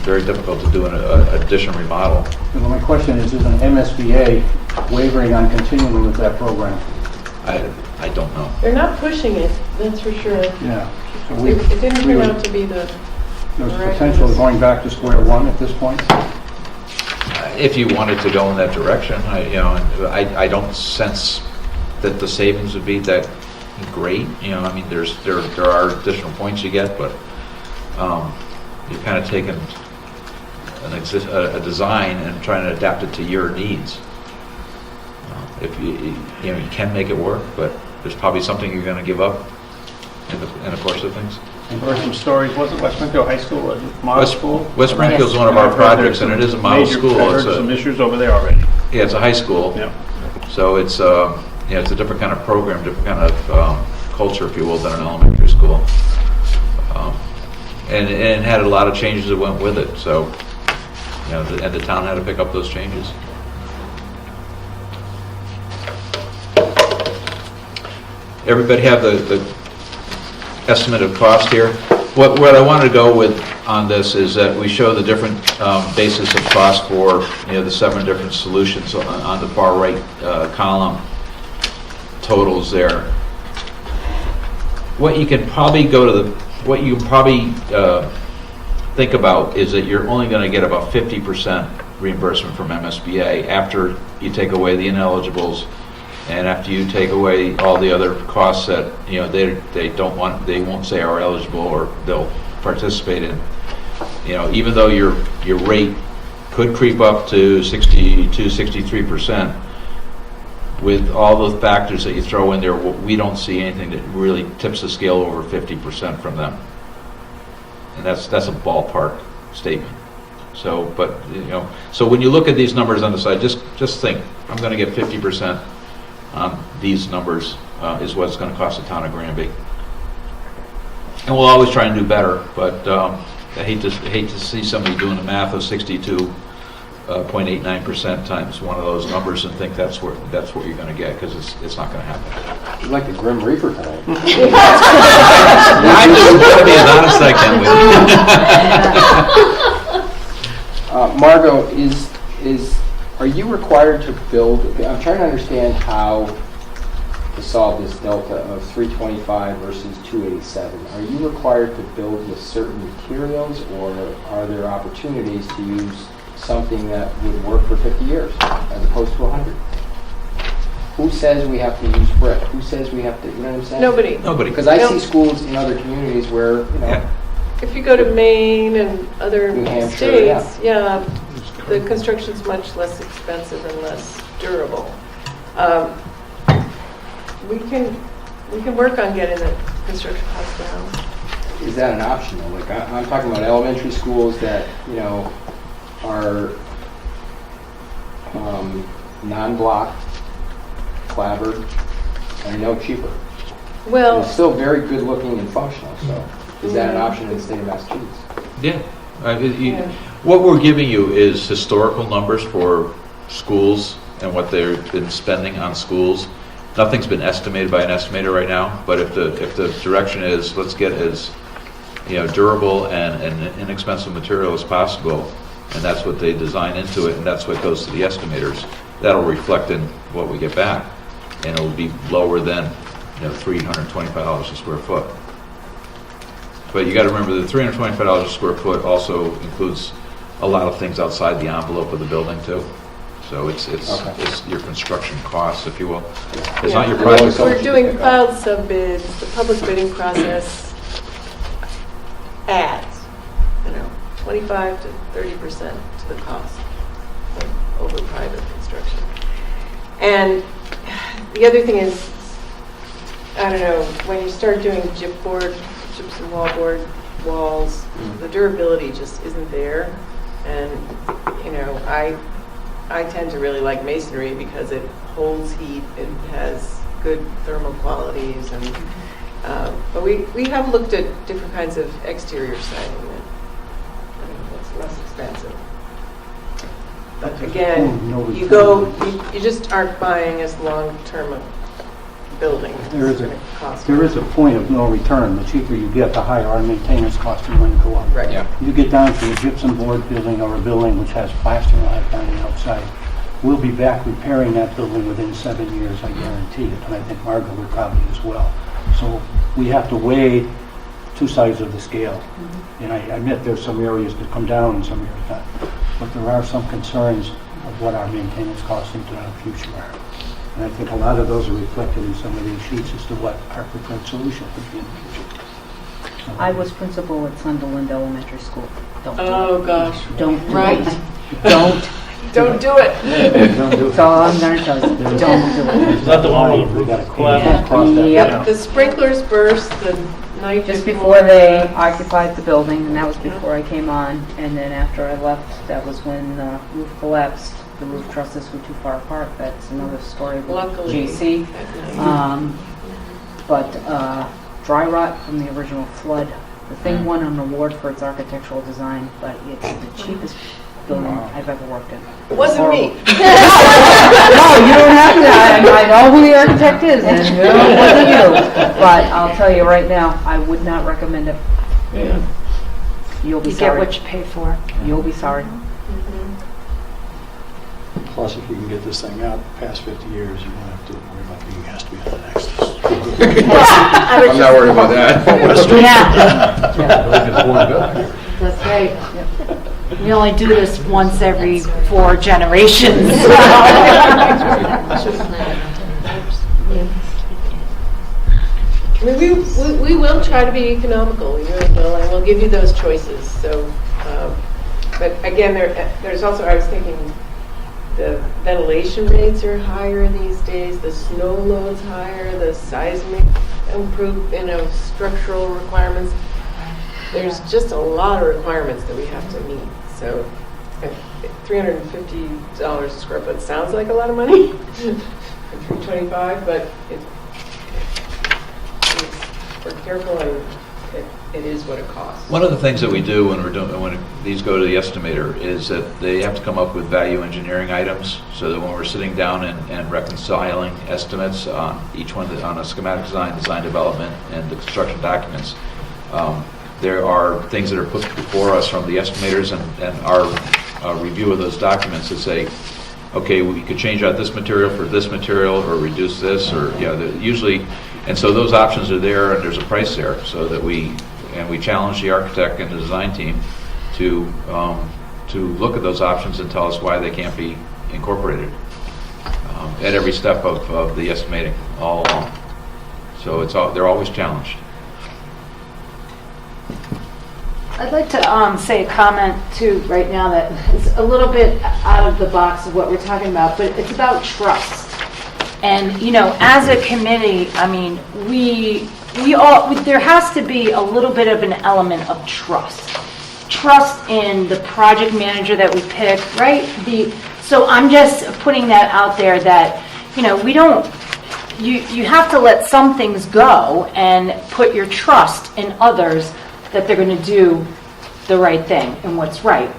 Very difficult to do an addition remodel. Well, my question is an MSBA wavering on continuing with that program? I don't know. They're not pushing it, that's for sure. Yeah. So It didn't turn out to be the... There's potential of going back to square one at this point? If you wanted to go in that direction, I don't sense that the savings would be that great. I mean, there are additional points you get, but you're kind of taking a design and trying to adapt it to your needs. If you can make it work, but there's probably something you're going to give up in the course of things. I've heard some stories, was it West Springfield High School, a model school? West Springfield is one of our projects, and it is a model school. I've heard some issues over there already. Yeah, it's a high school. Yeah. So it's it's a different kind of program, different kind of culture, if you will, than an elementary school. And it had a lot of changes that went with it. So and the town had to pick up those changes. Everybody have the estimate of cost here. What I wanted to go with on this is that we show the different basis of cost for the 7 different solutions on the far right column, totals there. What you can probably think about is that you're only going to get about 50% reimbursement from MSBA after you take away the ineligibles. And after you take away all the other costs that they won't say are eligible or they'll participate in, even though your rate could creep up to 62-63%, with all those factors that you throw in there, we don't see anything that really tips the scale over 50% from them, and that's a ballpark statement. So, but so when you look at these numbers on the side, just think, I'm going to get 50%. These numbers is what it's going to cost the town of Granby, and we'll always try and do better. But I hate to see somebody doing the math of 62 0.89% times one of those numbers and think that's what you're going to get, because it's not going to happen. You're like the Grim Reaper tonight. I'm just going to be as honest as I can with you. Margot, are you required to build, I'm trying to understand how to solve this delta of 325 versus 287. Are you required to build with certain materials, or are there opportunities to use something that would work for 50 years as opposed to 100? Who says we have to use brick? Who says we have to, you know what I'm saying? Nobody. Because I see schools in other communities where, If you go to Maine and other New Hampshire, states, the construction's much less expensive and less durable. We can work on getting the construction costs down. Is that an option though? Like I'm talking about elementary schools that, are non-block, clapboard, and I know cheaper. Well, it's still very good looking and functional, so is that an option in the state of Massachusetts? Yeah. What we're giving you is historical numbers for schools and what they've been spending on schools. Nothing's been estimated by an estimator right now, but if the direction is let's get as durable and inexpensive material as possible, and that's what they design into it, and that's what goes to the estimators, that'll reflect in what we get back, and it'll be lower than $325 a square foot. But you got to remember the $325 a square foot also includes a lot of things outside the envelope of the building too. So it's your construction costs, if you will. It's not your project. we're doing filed sub-bids. The public bidding process adds, 25 to 30% to the cost over private construction. And the other thing is, I don't know, when you start doing gypsum wallboard walls, the durability just isn't there. And, I tend to really like masonry because it holds heat, it has good thermal qualities, and but we have looked at different kinds of exterior siding that's less expensive. But again, you just aren't buying as long-term a building. There is It's gonna cost There is a point of no return. The cheaper you get, the higher our maintenance costs are going to go up. Right. Yeah. You get down to a gypsum board building or a building which has plaster on it on the outside. We'll be back repairing that building within 7 years, I guarantee it, and I think Margot would probably as well. So we have to weigh two sides of the scale. And I admit there's some areas that come down and some areas not. But there are some concerns of what our maintenance costs into the future are. And I think a lot of those are reflected in some of these sheets as to what our preferred solution would be in the future. So, I was principal at Sunderland Elementary School. Don't do Oh, it. gosh. Don't do Right. it. Don't. Don't do it. That's all I'm going to tell you. Don't do it. Is that the one with we the got roof to collapse? cross that. Yep. The sprinklers burst the night Just before they occupied the building, and that was before I came on. And then after I left, that was when the roof collapsed. The roof trusses were too far apart. That's another story with Luckily. JC. But dry rot from the original flood. The thing won an award for its architectural design, but it's the cheapest building I've ever worked in. It wasn't me. No, you don't have to. I know who the architect is, and it wasn't you. But I'll tell you right now, I would not recommend it. Yeah. You'll be You sorry. get what you pay for. You'll be sorry. Plus, if you can get this thing out past 50 years, you won't have to worry about being asked to be on the next. I'm not worried about that. That's right. We only do this once every 4 generations. I mean, we will try to be economical, we really will, and we'll give you those choices. So, but again, there's also, I was thinking, the ventilation rates are higher these days, the snow load's higher, the seismic structural requirements. There's just a lot of requirements that we have to meet. So, $350 a square foot sounds like a lot of money, $325, but we're careful and it is what it costs. One of the things that we do when these go to the estimator is that they have to come up with value engineering items, so that when we're sitting down and reconciling estimates on each one, on a schematic design development, and the construction documents, there are things that are put before us from the estimators and our review of those documents that say, okay, we could change out this material for this material, or reduce this, or, usually, and so those options are there, and there's a price there, so that we challenge the architect and the design team to look at those options and tell us why they can't be incorporated at every step of the estimating all along. So they're always challenged. I'd like to say a comment too right now that is a little bit out of the box of what we're talking about, but it's about trust. And, as a committee, I mean, we all, there has to be a little bit of an element of trust. Trust in the project manager that we pick, right? So I'm just putting that out there that, we don't, you have to let some things go and put your trust in others that they're going to do the right thing and what's right.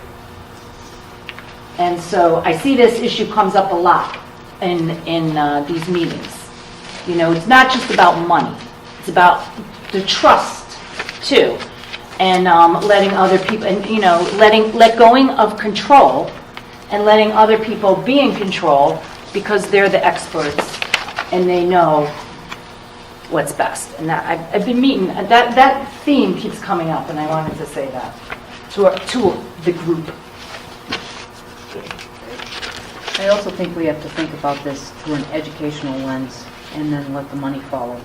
And so I see this issue comes up a lot in these meetings. It's not just about money. It's about the trust too, and letting other people, and let going of control, and letting other people be in control because they're the experts and they know what's best. And that I've been meeting, that theme keeps coming up, and I wanted to say that to the group. I also think we have to think about this through an educational lens and then let the money follow.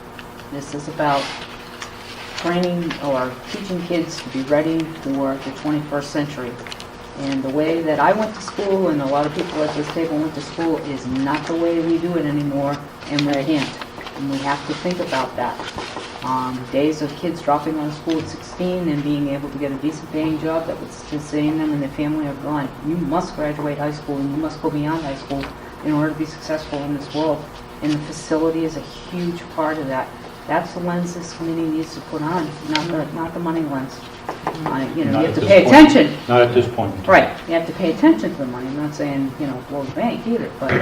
This is about training or teaching kids to be ready for the 21st century. And the way that I went to school and a lot of people at this table went to school is not the way we do it anymore, and we can't. And we have to think about that. Days of kids dropping out of school at 16 and being able to get a decent paying job that would sustain them and their family are gone. You must graduate high school and you must go beyond high school in order to be successful in this world. And the facility is a huge part of that. That's the lens this committee needs to put on, not the money lens. You have to pay attention. Not at this point. Right, you have to pay attention to the money. I'm not saying, blow the bank either, but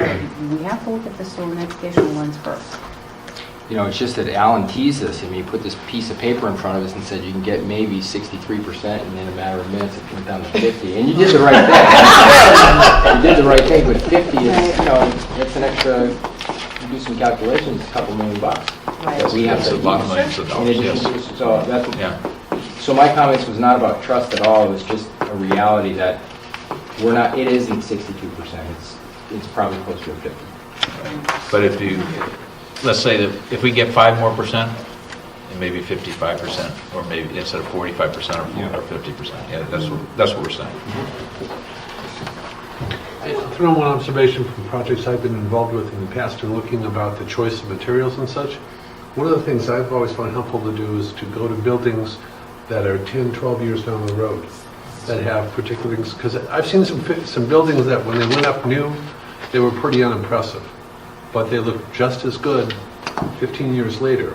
we have to look at this through an educational lens first. It's just that Alan teased us. He put this piece of paper in front of us and said you can get maybe 63%, and in a matter of minutes it went down to 50. And you did the right thing. You did the right thing, but 50 is, that's an extra, you do some calculations, a couple $1 million that we have to a lot of millions of dollars, yes. So so my comments was not about trust at all. It was just a reality that it isn't 62%. It's probably closer to 50. But let's say that if we get 5% more, and maybe 55%, or maybe instead of 45% or 50%. Yeah, that's what we're saying. I'll throw in one observation from projects I've been involved with in the past in looking about the choice of materials and such. One of the things I've always found helpful to do is to go to buildings that are 10, 12 years down the road that have particular things, because I've seen some buildings that when they went up new, they were pretty unimpressive, but they look just as good 15 years later,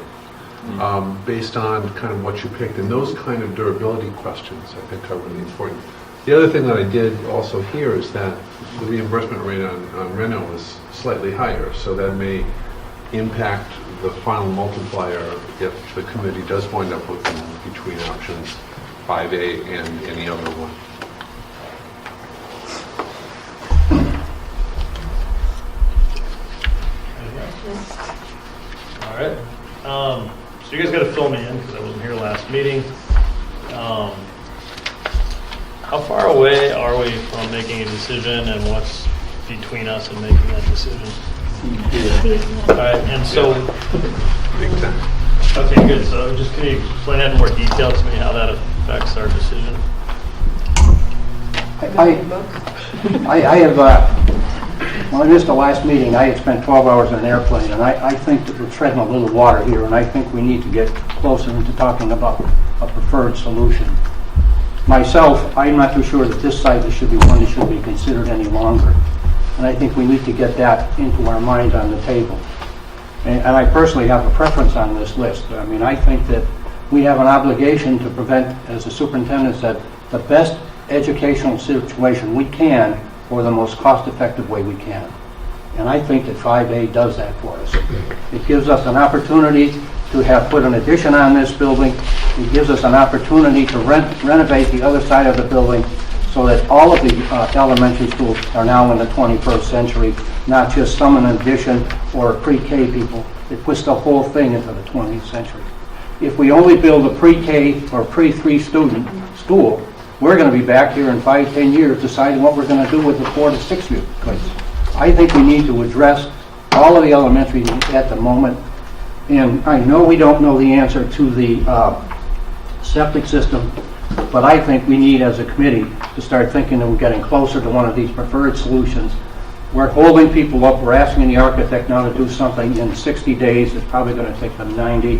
based on kind of what you picked. And those kind of durability questions, I think, are really important. The other thing that I did also hear is that the reimbursement rate on Reno is slightly higher, so that may impact the final multiplier if the committee does wind up looking between options 5A and any other one. All right. So you guys got to fill me in because I wasn't here last meeting. How far away are we from making a decision, and what's between us and making that decision? All right, and so, Big time. Okay, good. So just can you explain that in more detail to me, how that affects our decision? I have, well, I missed the last meeting. I had spent 12 hours in an airplane, and I think that we're treading a little water here, and I think we need to get closer into talking about a preferred solution. Myself, I'm not too sure that this site should be one that should be considered any longer. And I think we need to get that into our mind on the table. And I personally have a preference on this list. I mean, I think that we have an obligation to prevent, as the superintendent said, the best educational situation we can for the most cost-effective way we can. And I think that 5A does that for us. It gives us an opportunity to have put an addition on this building. It gives us an opportunity to renovate the other side of the building so that all of the elementary schools are now in the 21st century, not just some in addition or pre-K people. It puts the whole thing into the 20th century. If we only build a pre-K or pre-3 student school, we're going to be back here in 5-10 years deciding what we're going to do with the 4 to 6 year kids. I think we need to address all of the elementary at the moment. And I know we don't know the answer to the septic system, but I think we need, as a committee, to start thinking that we're getting closer to one of these preferred solutions. We're holding people up. We're asking the architect now to do something in 60 days. It's probably going to take them 90.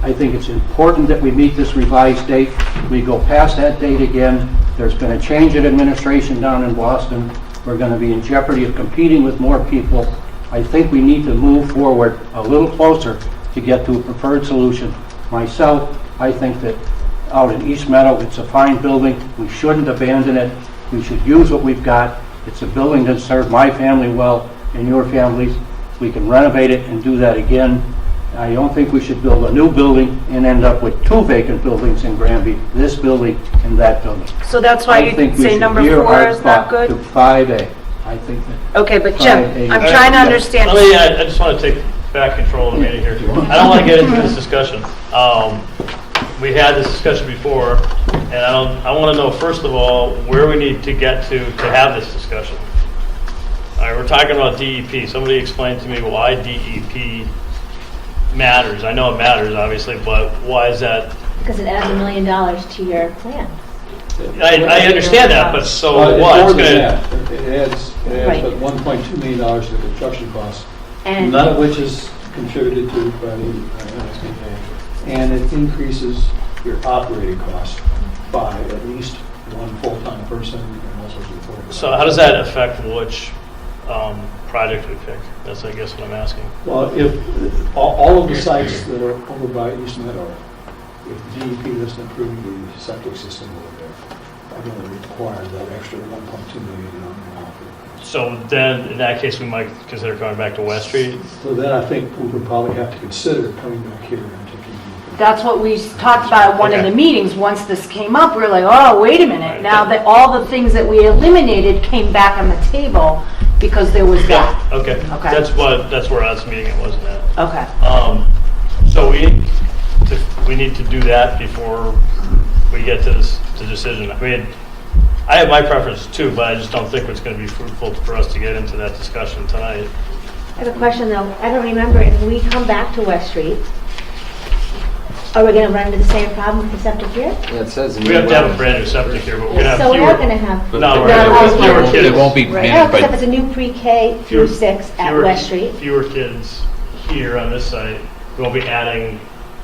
I think it's important that we meet this revised date. We go past that date again. There's been a change in administration down in Boston. We're going to be in jeopardy of competing with more people. I think we need to move forward a little closer to get to a preferred solution. Myself, I think that out in East Meadow, it's a fine building. We shouldn't abandon it. We should use what we've got. It's a building that served my family well and your families. We can renovate it and do that again. I don't think we should build a new building and end up with 2 vacant buildings in Granby, this building and that building. So that's why you say number 4 is not good? To 5A. I think that. Okay, but Jim, 5A I'm trying to understand. I just want to take back control of the meeting here. I don't want to get into this discussion. We had this discussion before, and I want to know, first of all, where we need to get to have this discussion. All right, we're talking about DEP. Somebody explain to me why DEP matters. I know it matters, obviously, but why is that? Because it adds $1 million to your plan. I understand that, but so Well, what? It's It's more than gonna, that. It adds Right. but $1.2 million to the construction costs, And none of which is contributed to by the MSBA. And it increases your operating costs by at least 1 full-time person and also 4. so how does that affect which project we pick? That's, I guess, what I'm asking. Well, if all of the sites that are over by East Meadow, if DEP doesn't improve the septic system over there, are going to require that extra $1.2 million on the So then, in that case, we might consider coming back to West Street. So then I think we would probably have to consider coming back here and taking. That's what we talked about at one of Okay. the meetings. Once this came up, we were like, oh, wait a minute. Right. Now that all the things that we eliminated came back on the table because there was that. Okay. Okay. That's where I was meeting it, wasn't it? Okay. So we need to do that before we get to the decision. I mean, I have my preference too, but I just don't think it's going to be fruitful for us to get into that discussion tonight. I have a question though. I don't remember if we come back to West Street, are we going to run into the same problem with the septic here? Yeah, it says. We have to have a brand new septic here, but we're going to So have we are going to fewer. have. No, we're Not going to all have fewer kids. kids. It won't be No, managed except by, it's a new pre-K through 6 at West Street. Fewer kids here on this site. We won't be adding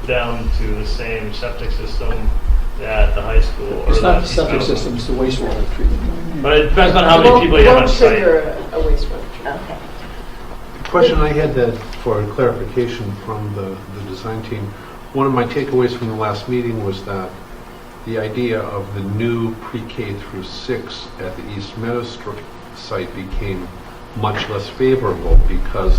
them to the same septic system at the high school. Or It's not the East septic Meadow. system, it's the wastewater treatment. But it depends on how many people you have on site. a wastewater. Okay. The question I had for clarification from the design team, one of my takeaways from the last meeting was that the idea of the new pre-K through 6 at the East Meadow site became much less favorable because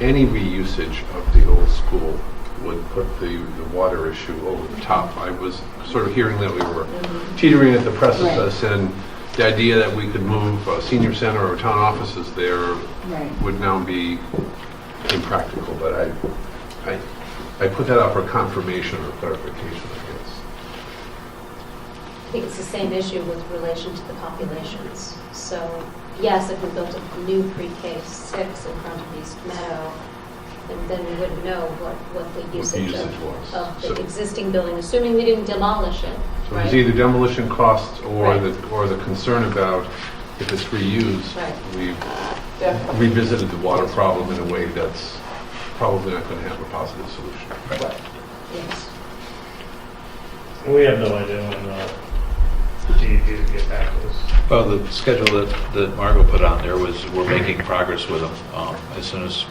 any reusage of the old school would put the water issue over the top. I was sort of hearing that we were teetering at the precipice, and the idea that we could move a senior center or town offices there would now be impractical. But I put that out for confirmation or clarification, I guess. I think it's the same issue with relation to the populations. So yes, if we built a new pre-K 6 in front of East Meadow, and then we wouldn't know what the usage was. of the So- existing building, assuming we didn't demolish it, So right? there's either demolition costs or Right. the concern about if it's reused, Right. we've revisited the water problem in a way that's probably not going to have a positive solution. Yes. We have no idea when DEP will get back to us. well, the schedule that Margot put on there was, we're making progress with them. As soon as,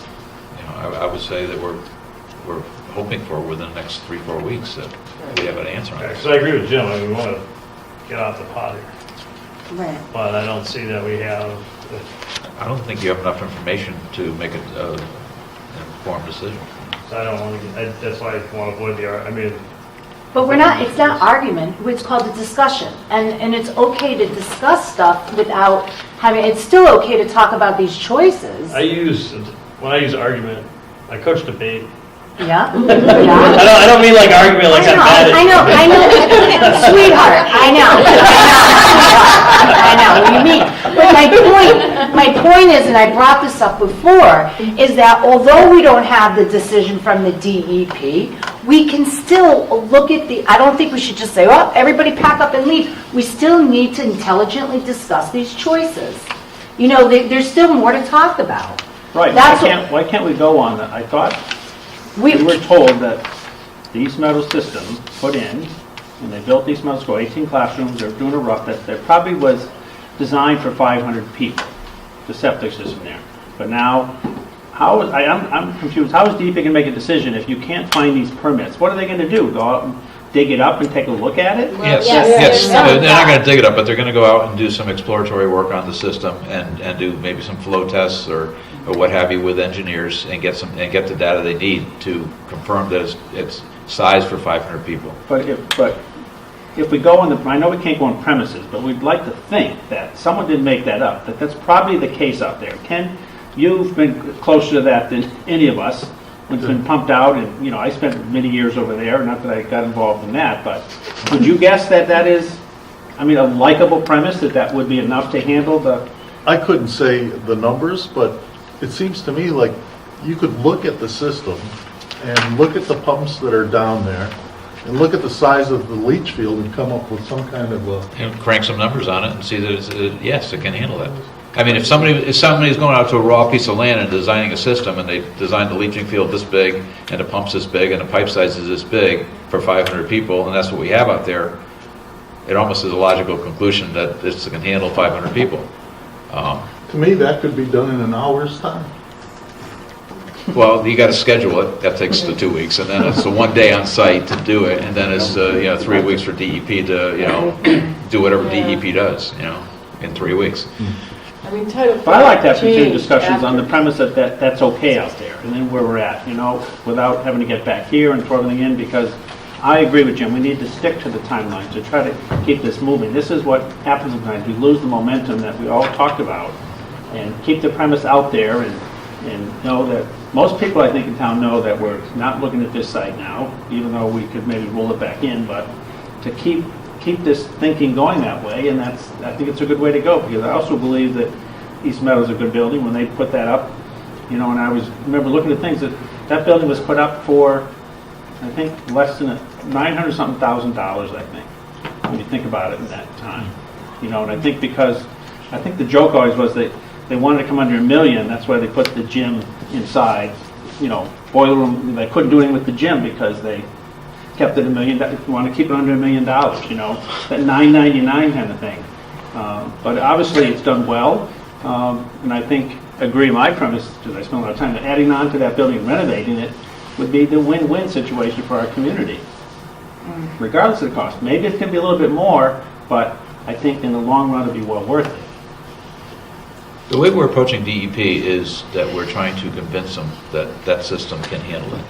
I would say that we're hoping for within the next 3-4 weeks, that we have an answer on Because it. I agree with Jim, I mean, we want to get off the pot here, Right. but I don't see that we have, I don't think you have enough information to make an informed decision. I don't want to, that's why I want to avoid I mean, But it's not argument, it's called a discussion. And it's okay to discuss stuff without having, it's still okay to talk about these choices. when I use argument, I coach debate. Yeah? I don't mean like argument, like I'm bad at. I know, sweetheart, I know what you mean. But my point is, and I brought this up before, is that although we don't have the decision from the DEP, we can still look at I don't think we should just say, oh, everybody pack up and leave. We still need to intelligently discuss these choices. You know, there's still more to talk about. Right, why can't we go on that? I thought we were told that the East Meadow system put in, when they built East Meadow School, 18 classrooms, they were doing a rough, that probably was designed for 500 people, the septic system there. But now, I'm confused, how is DEP going to make a decision if you can't find these permits? What are they going to do? Go out and dig it up and take a look at it? Yes. They're not going to dig it up, but they're going to go out and do some exploratory work on the system and do maybe some flow tests or what have you with engineers and get the data they need to confirm that it's sized for 500 people. But if we go on I know we can't go on premises, but we'd like to think that someone didn't make that up, that's probably the case out there. Ken, you've been closer to that than any of us. It's been pumped out, and I spent many years over there. Not that I got involved in that, but would you guess that is, a likable premise that would be enough to handle the? I couldn't say the numbers, but it seems to me like you could look at the system and look at the pumps that are down there, and look at the size of the leach field and come up with some kind of a. Crank some numbers on it and see that yes, it can handle that. I mean, if somebody's going out to a raw piece of land and designing a system, and they designed the leaching field this big, and the pump's this big, and the pipe size is this big for 500 people, and that's what we have out there, it almost is a logical conclusion that this can handle 500 people. To me, that could be done in an hour's time. Well, you got to schedule it. That takes the 2 weeks, and then it's the 1 day on site to do it, and then it's 3 weeks for DEP to do whatever DEP does, in 3 weeks. But I like to have continued discussions on the premise that that's okay out there, and then where we're at, without having to get back here and throw everything in, because I agree with Jim, we need to stick to the timeline to try to keep this moving. This is what happens sometimes, we lose the momentum that we all talked about, and keep the premise out there, and know that, most people I think in town know that we're not looking at this site now, even though we could maybe roll it back in, but to keep this thinking going that way, and I think it's a good way to go, because I also believe that East Meadow's a good building. When they put that up, and I remember looking at things, that building was put up for, I think, less than $900-something thousand, I think, when you think about it at that time. And I think the joke always was that they wanted to come under $1 million, that's why they put the gym inside, boiler room, they couldn't do anything with the gym because they kept it $1 million, want to keep it under $1 million, that $999 kind of thing. But obviously it's done well, and I think, agree my premise, because I spent a lot of time, that adding on to that building and renovating it would be the win-win situation for our community, regardless of the cost. Maybe it can be a little bit more, but I think in the long run it'll be well worth it. The way we're approaching DEP is that we're trying to convince them that system can handle it.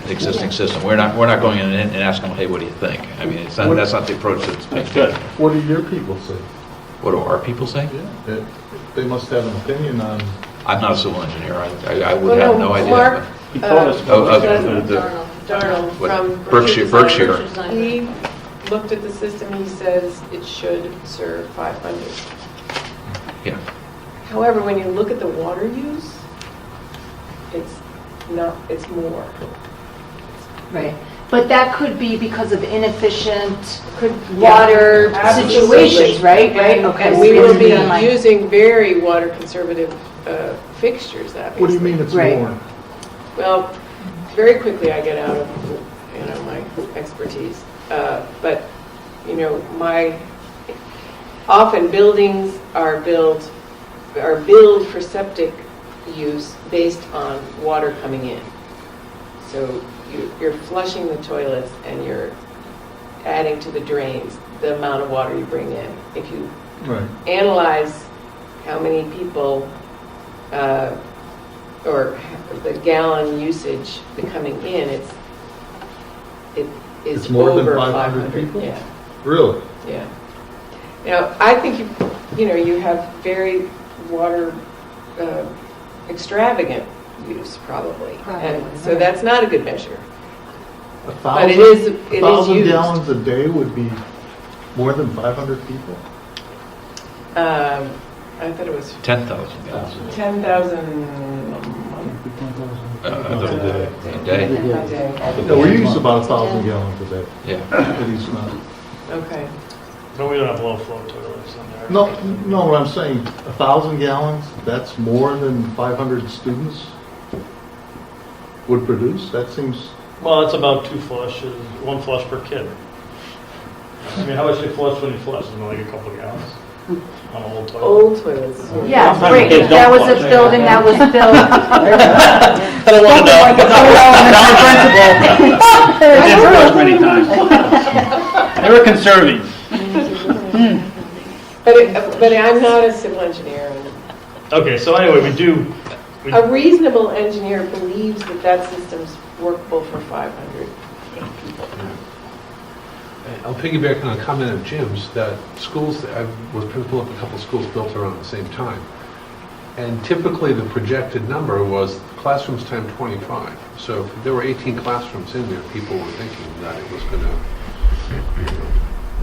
The existing system. We're not going in and asking them, hey, what do you think? I mean, that's not the approach that's being taken. What do your people say? What do our people say? Yeah, they must have an opinion on. I'm not a civil engineer. I would have no idea. Mark, He told us. Darnell from Berkshire. He looked at the system, he says it should serve 500. Yeah. However, when you look at the water use, it's more. Right. But that could be because of inefficient water situations, right? Okay. And we will be using very water conservative fixtures, obviously. What do you mean it's more? Well, very quickly I get out of my expertise, but often buildings are built for septic use based on water coming in. So you're flushing the toilets and you're adding to the drains the amount of water you bring in. If you Right. analyze how many people, or the gallon usage coming in, it is It's more than over 500 people? Yeah, Really? yeah. Now, I think you have very water extravagant use probably, and so that's not a good measure. But it is 1,000 used. gallons a day would be more than 500 people? I thought it was 10,000 gallons 10,000 a day. a day. No, we use about 1,000 gallons a day Yeah. at East Mountain. Okay. But we don't have low flow toilets in there. No, what I'm saying, 1,000 gallons, that's more than 500 students would produce? That seems, Well, it's about 2 flushes, 1 flush per kid. I mean, how much do you flush when you flush? Isn't it like a couple of gallons on a old toilet? Old toilets. Yeah, Sometimes great. kids That don't was a flush. building that was built. I don't want to know. They didn't flush many times. They were conserving. But I'm not a civil engineer. And Okay, so anyway, a reasonable engineer believes that that system's workable for 500 people. I'll piggyback on a comment of Jim's, that schools, I was principal of a couple of schools built around the same time. And typically the projected number was classrooms times 25. So if there were 18 classrooms in there, people were thinking that it was going to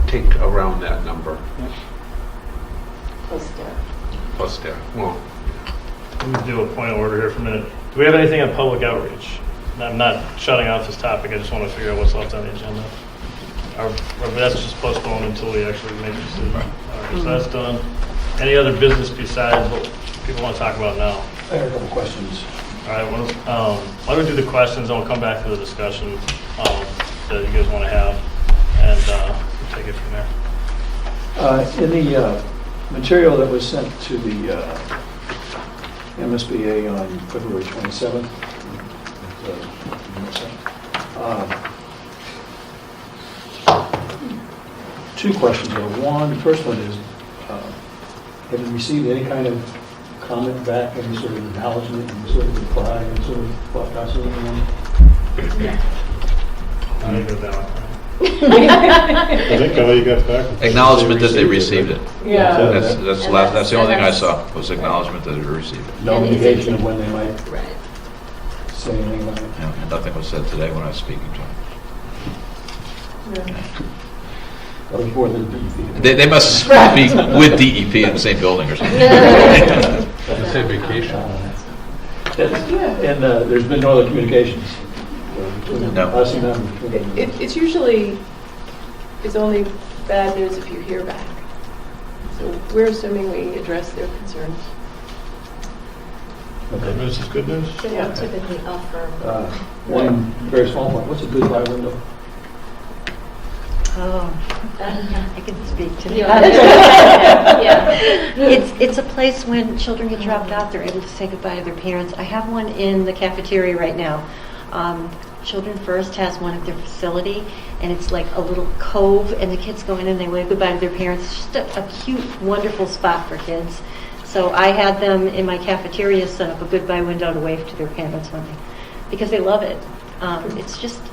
take around that number. Plus staff. Plus staff. Well, let me do a point of order here for a minute. Do we have anything on public outreach? And I'm not shutting off this topic, I just want to figure out what's left on the agenda. Or that's just postponed until we actually make a decision. All right, so that's done. Any other business besides what people want to talk about now? I have a couple questions. All right, why don't we do the questions, and we'll come back to the discussion that you guys want to have, and we'll take it from there. In the material that was sent to the MSBA on February 27th, two questions there. One, the first one is, have you received any kind of comment back, any sort of acknowledgement, any sort of reply, any sort of thought process? I need to go down. I think all you got back. was Acknowledgement that they received it. Yeah. That's the only thing I saw, was acknowledgement that they received it. No indication of when they might Right. say anything about it? Yeah, and nothing was said today when I was speaking to them. That was more than DEP. They must be with DEP in the same building or something. let's say vacation. And there's been no other communications between No. us and them? between them. It's usually, it's only bad news if you hear back. So we're assuming we address their concerns. Good news is good news. They don't typically offer. One very small one, what's a goodbye window? Oh, I can speak to Yeah. that. Yeah. It's a place when children get dropped off, they're able to say goodbye to their parents. I have one in the cafeteria right now. Children First has one at their facility, and it's like a little cove, and the kids go in and they wave goodbye to their parents. It's just a cute, wonderful spot for kids. So I had them in my cafeteria set up a goodbye window to wave to their parents because they love it.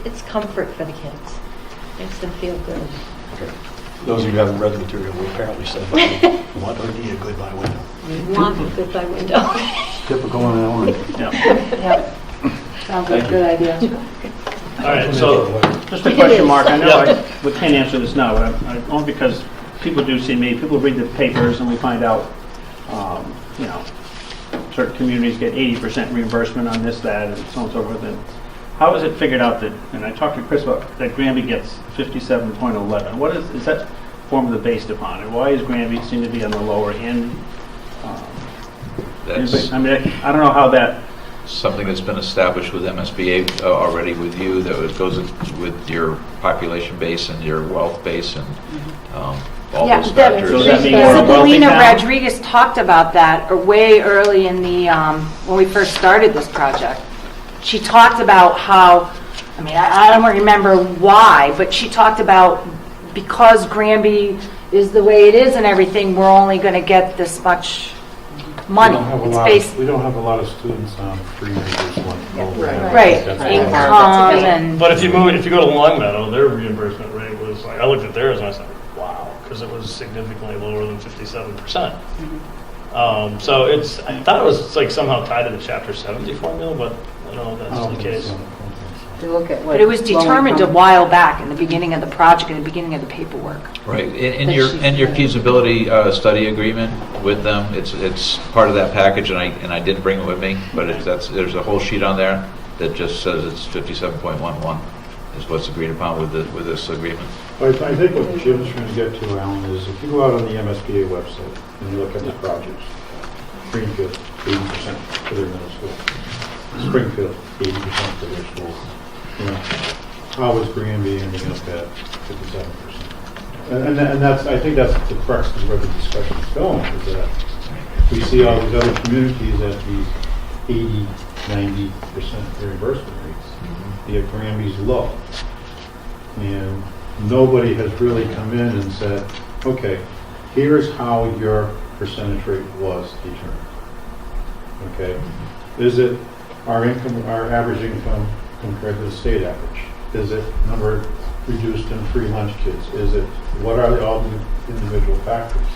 It's comfort for the kids. Makes them feel good. Those of you who haven't read the material, we apparently said, we want to need a goodbye window. We want a goodbye window. Typical in Illinois. Yep. Sounds like a good idea. All right, so, Just a question, Mark. I know we can't answer this now, only because people do see me, people read the papers, and we find out, certain communities get 80% reimbursement on this, that, and so on and so forth. And how is it figured out that, and I talked to Chris about, that Granby gets 57.11? What is that formula based upon? And why is Granby seem to be on the lower end? That's I don't know how that... something that's been established with MSBA already with you, that it goes with your population base and your wealth base and all those factors. So does that mean we're a wealthy Sabina town? Rodriguez talked about that way early in the, when we first started this project. She talked about how I mean, I don't remember why, but she talked about because Granby is the way it is and everything, we're only going to get this much money. We don't have a lot of students on free reimbursement. Right, income and. But if you go to Long Meadow, their reimbursement rate was like, I looked at theirs and I said, wow, because it was significantly lower than 57%. So I thought it was like somehow tied to the Chapter 70 formula, but I don't know if that's the case. To look at what. But it was determined a low-income- while back in the beginning of the project, in the beginning of the paperwork. Right, in That your, she's in your doing. feasibility study agreement with them, it's part of that package, and I didn't bring it with me, but there's a whole sheet on there that just says it's 57.11 is what's agreed upon with this agreement. Well, I think what Jim's trying to get to, Alan, is if you go out on the MSBA website and you look at the projects, Greenfield, 80% for their middle school. Springfield, 80% for their school. You know, how was Granby ending up at 57%? And that's, I think that's the crux of where the discussion is going, is that we see all these other communities at these 80, 90% reimbursement rates. Yet Granby's low. And nobody has really come in and said, okay, here's how your percentage rate was determined. Okay? Is it our income, our average income compared to the state average? Is it number reduced in free lunch kids? Is it, what are all the individual factors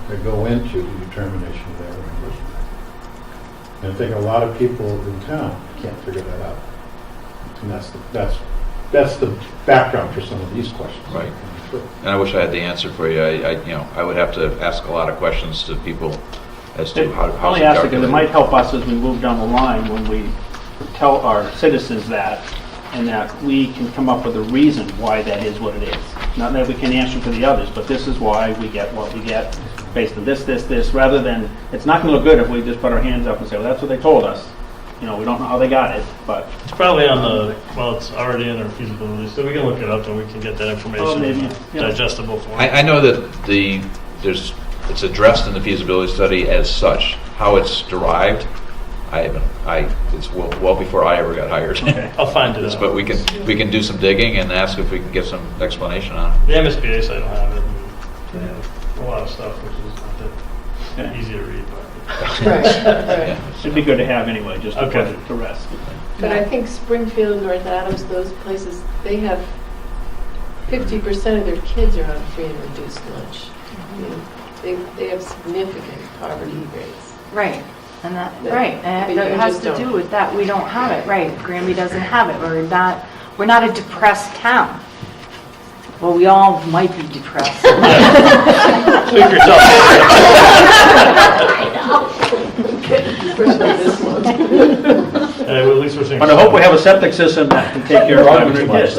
that go into the determination of that reimbursement? And I think a lot of people in town can't figure that out. And that's the background for some of these questions. Right. And I wish I had the answer for you. I would have to ask a lot of questions to people as to how Only ask it because it might help us as we move down the line when we tell our citizens that, and that we can come up with a reason why that is what it is. Not that we can answer for the others, but this is why we get what we get based on this, rather than, it's not going to look good if we just put our hands up and say, well, that's what they told us. You know, we don't know how they got it, but. It's probably on it's already in our feasibility, so we can look it up and we can get that information digestible for I know that it's addressed in the feasibility study as such. How it's derived, it's well before I ever got hired. Okay, I'll find it out. But we can do some digging and ask if we can get some explanation on it. The MSBA site will have it. They have a lot of stuff, which is not that easy to read. Right. It'd be good to have anyway, just to put it to rest. But I think Springfield, North Adams, those places, they have 50% of their kids are on free and reduced lunch. I mean, they have significant poverty rates. Right, and that has to do with that, we don't have it, right, Granby doesn't have it, we're not a depressed town. Well, we all might be depressed. Speak for yourself. Well, at least we're saying. But I hope we have a septic system that can take care of 500 kids.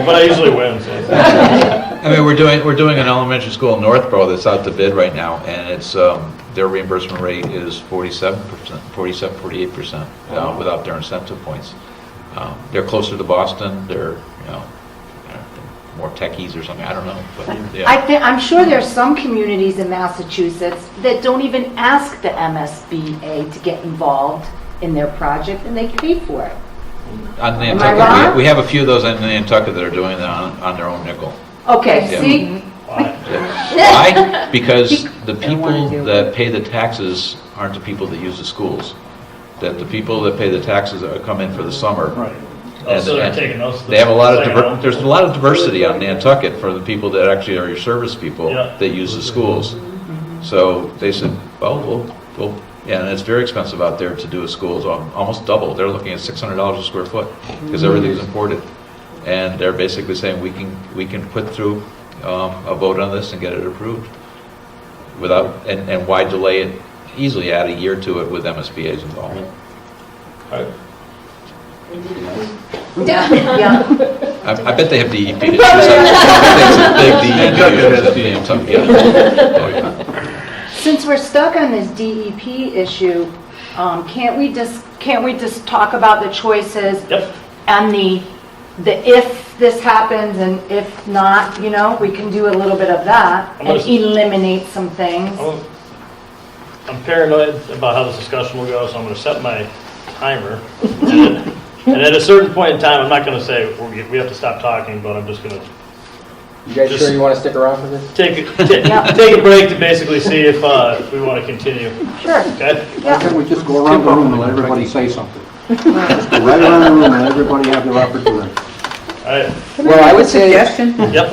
But I usually win, so. I mean, we're doing an elementary school in Northborough that's out to bid right now, and it's their reimbursement rate is 48% without their incentive points. They're closer to Boston. They're more techies or something. I don't know. But, yeah. I'm sure there's some communities in Massachusetts that don't even ask the MSBA to get involved in their project, and they pay for it. On Am I wrong? we have a few of those in Nantucket that are doing that on their own nickel. Okay, Yeah. see? Why? Because the people that pay the taxes aren't the people that use the schools. That the people that pay the taxes come in for the summer. Right. So they're taking those. They have there's a lot of diversity on Nantucket for the people that actually are your service people that use the schools. So they said, well, and it's very expensive out there to do a school. It's almost double. They're looking at $600 a square foot because everything's imported. And they're basically saying we can put through a vote on this and get it approved without, and why delay it? Easily add a year to it with MSBA's involvement. Right. Yeah. I bet they have DEP issues. I bet they have big DEP issues. Since we're stuck on this DEP issue, can't we just talk about the choices and the if this happens and if not, we can do a little bit of that and eliminate some things. I'm paranoid about how this discussion will go, so I'm going to set my timer. And at a certain point in time, I'm not going to say we have to stop talking, but I'm just going to You guys sure you want to stick around for this? take a break to basically see if we want to continue. Sure. Okay? Why can't we just go around the room and let everybody say something? Just go right around the room and everybody have their opportunity. All right. Well, I would say. Suggestion? Yep.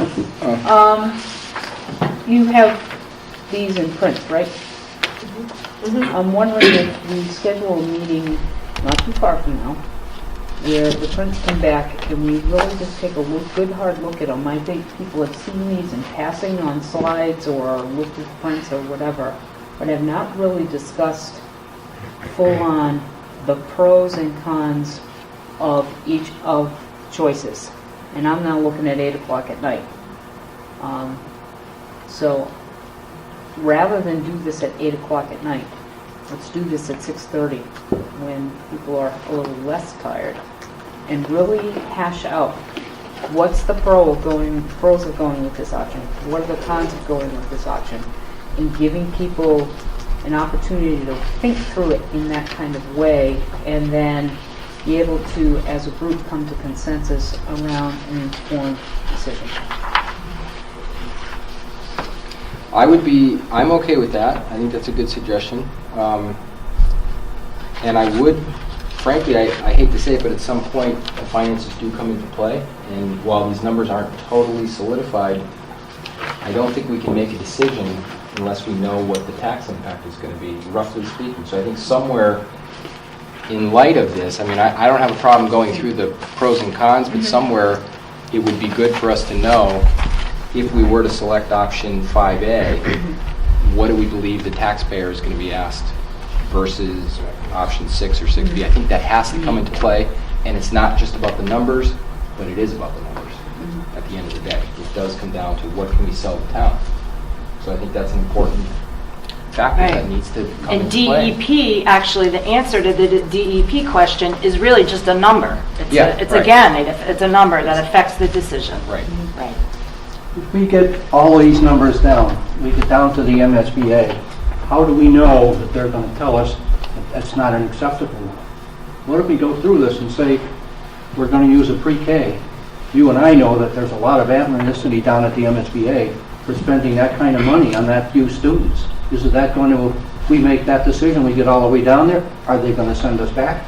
You have these in print, right? I'm wondering if we schedule a meeting not too far from now, where the prints come back and we really just take a good hard look at them. I think people have seen these in passing on slides or looked at the prints or whatever, but have not really discussed full-on the pros and cons of each of choices. And I'm now looking at 8 o'clock at night. So rather than do this at 8 o'clock at night, let's do this at 6:30 when people are a little less tired and really hash out what's the pros of going with this option, what are the cons of going with this option, and giving people an opportunity to think through it in that kind of way and then be able to, as a group, come to consensus around an informed decision. I'm okay with that. I think that's a good suggestion. And I would, frankly, I hate to say it, but at some point, the finances do come into play. And while these numbers aren't totally solidified, I don't think we can make a decision unless we know what the tax impact is going to be, roughly speaking. So I think somewhere in light of this, I mean, I don't have a problem going through the pros and cons, but somewhere it would be good for us to know if we were to select option 5A, what do we believe the taxpayer is going to be asked versus option 6 or 6B? I think that has to come into play, and it's not just about the numbers, but it is about the numbers at the end of the day. It does come down to what can we sell the town. So I think that's an important factor that needs to come And into play. DEP, actually, the answer to the DEP question is really just a number. It's a number that affects the decision. Right. Right. If we get all these numbers down, we get down to the MSBA, how do we know that they're going to tell us that that's not an acceptable one? What if we go through this and say, we're going to use a pre-K? You and I know that there's a lot of animosity down at the MSBA for spending that kind of money on that few students. Is that going to, if we make that decision, we get all the way down there, are they going to send us back?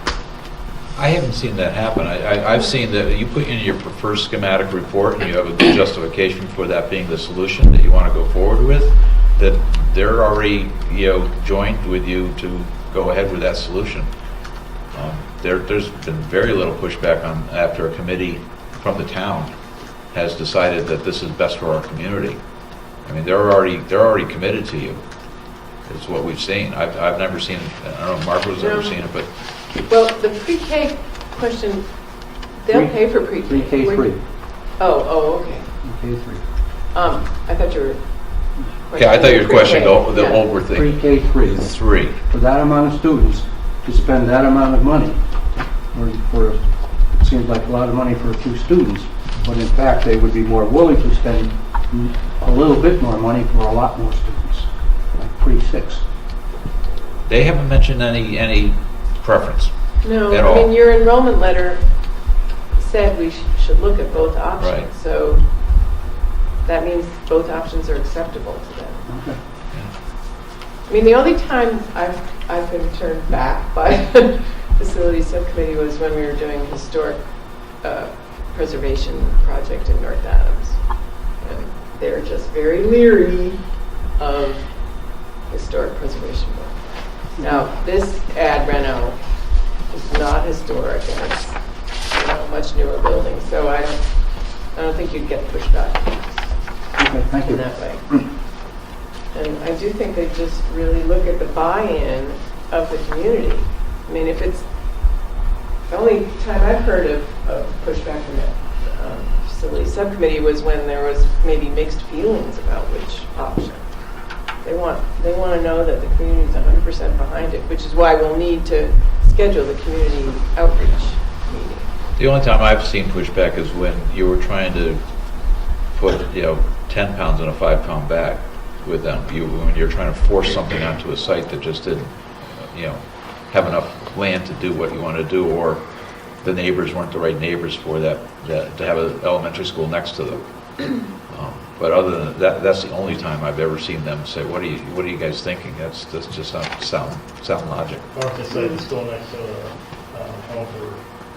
I haven't seen that happen. I've seen that you put in your preferred schematic report and you have a good justification for that being the solution that you want to go forward with, that they're already, joined with you to go ahead with that solution. There's been very little pushback on after a committee from the town has decided that this is best for our community. I mean, they're already committed to you. It's what we've seen. I've never seen it. I don't know if Margaret's ever seen it, but Well, the pre-K question, they'll pay for pre-K. Pre-K 3. Oh, okay. Pre-K 3. I thought you were. yeah, I thought your question, the over thing. Pre-K 3. 3. For that amount of students, to spend that amount of money, it seems like a lot of money for a few students, but in fact, they would be more willing to spend a little bit more money for a lot more students, like pre-6. They haven't mentioned any preference. No, at I all. mean, your enrollment letter said we should look at both options. Right. So that means both options are acceptable to them. Okay. I mean, the only time I've been turned back by the facilities subcommittee was when we were doing a historic preservation project in North Adams. And they're just very leery of historic preservation work. Now, this ad reno is not historic, and it's a much newer building, so I don't think you'd get pushback Okay, thank you. in that way. And I do think they just really look at the buy-in of the community. I mean, if it's the only time I've heard of pushback from the facility subcommittee was when there was maybe mixed feelings about which option. They want to know that the community is 100% behind it, which is why we'll need to schedule the community outreach meeting. The only time I've seen pushback is when you were trying to put 10 pounds in a 5-pound bag with them. When you're trying to force something onto a site that just didn't have enough land to do what you want to do, or the neighbors weren't the right neighbors for that to have an elementary school next to them. But other than that, that's the only time I've ever seen them say, what are you guys thinking? That's just not sound logic. Or if they say the school next to home for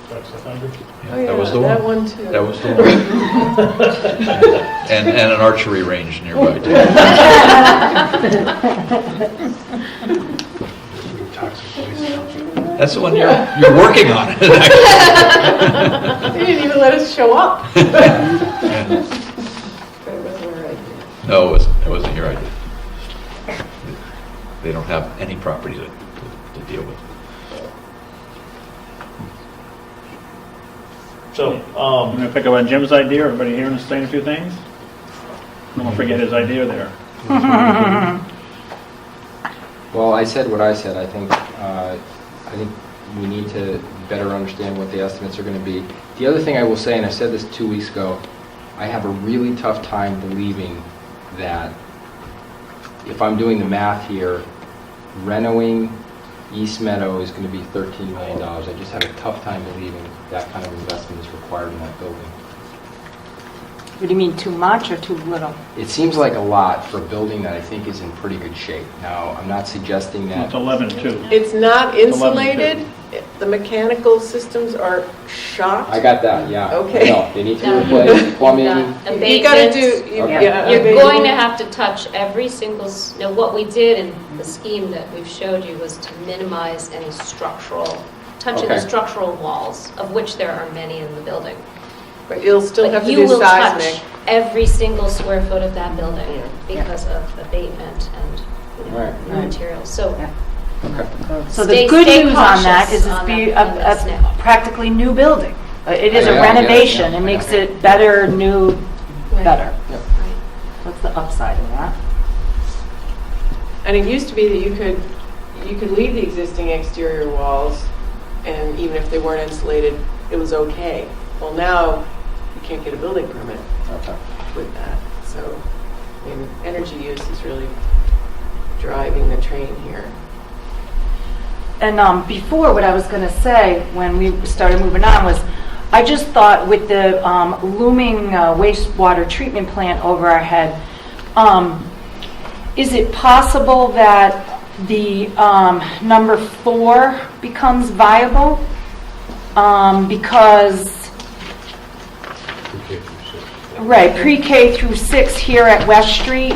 sex offenders. Yeah, Oh, yeah, that was the that one. one too. That was the one. And an archery range nearby too. Toxic waste dumpster. That's the one you're working on. They didn't even let us show up. That wasn't our idea. No, it wasn't your idea. They don't have any property to deal with. So, I'm going to pick up on Jim's idea. Everybody here and saying a few things? Don't forget his idea there. Well, I said what I said. I think we need to better understand what the estimates are going to be. The other thing I will say, and I said this 2 weeks ago, I have a really tough time believing that if I'm doing the math here, renoing East Meadow is going to be $13 million. I just have a tough time believing that kind of investment is required in that building. What do you mean, too much or too little? It seems like a lot for a building that I think is in pretty good shape. Now, I'm not suggesting that... It's 11-2. It's not 11 insulated. The mechanical systems are shot. I got that, yeah. Okay. No, they need to replace plumbing. You gotta do, Okay. yeah. You're going to have to touch every single, now what we did in the scheme that we've showed you was to minimize any touching the Okay. structural walls, of which there are many in the building. But you'll still But have to you do will seismic. touch every single square foot of that building because of abatement and Right. materials. So Okay. So Stay- the good stay news on that cautious is it's on be that a now. practically new building. It is a Yeah, renovation. yeah, It yeah. makes it better, new, Right. better. Yep. What's the upside of that? And it used to be that you could leave the existing exterior walls, and even if they weren't insulated, it was okay. Well, now, you can't get a building permit Okay. with that. So, I mean, energy use is really driving the train here. And before, what I was going to say when we started moving on was, I just thought with the looming wastewater treatment plant over our head, is it possible that the number 4 becomes viable? Because, right, pre-K through 6 here at West Street,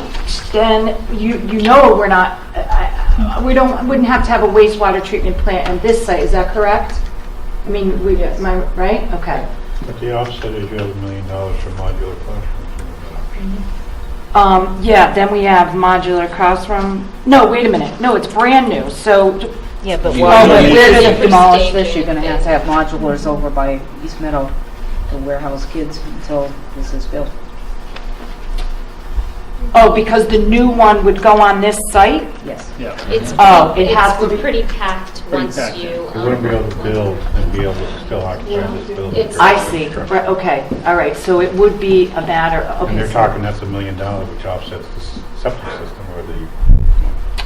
then you know we're not, wouldn't have to have a wastewater treatment plant on this site, is that correct? I mean, Yes. am I right? Okay. But the offset is you have $1 million for modular classrooms. Yeah, then we have modular classroom. No, wait a minute. No, it's brand new, so, Yeah, but You- while you- we're you- going to Different demolish stages. this, you're going to have modulars over by East Meadow to warehouse kids until this is built. oh, because the new one would go on this site? Yes. Yeah. it's Oh, it has to be- pretty packed Pretty once packed, you. You wouldn't be able to build and be able to still occupy this building. It's- I see. Right, okay, all right, so it would be a matter, And okay. they're talking that's $1 million, which offsets the septic system or the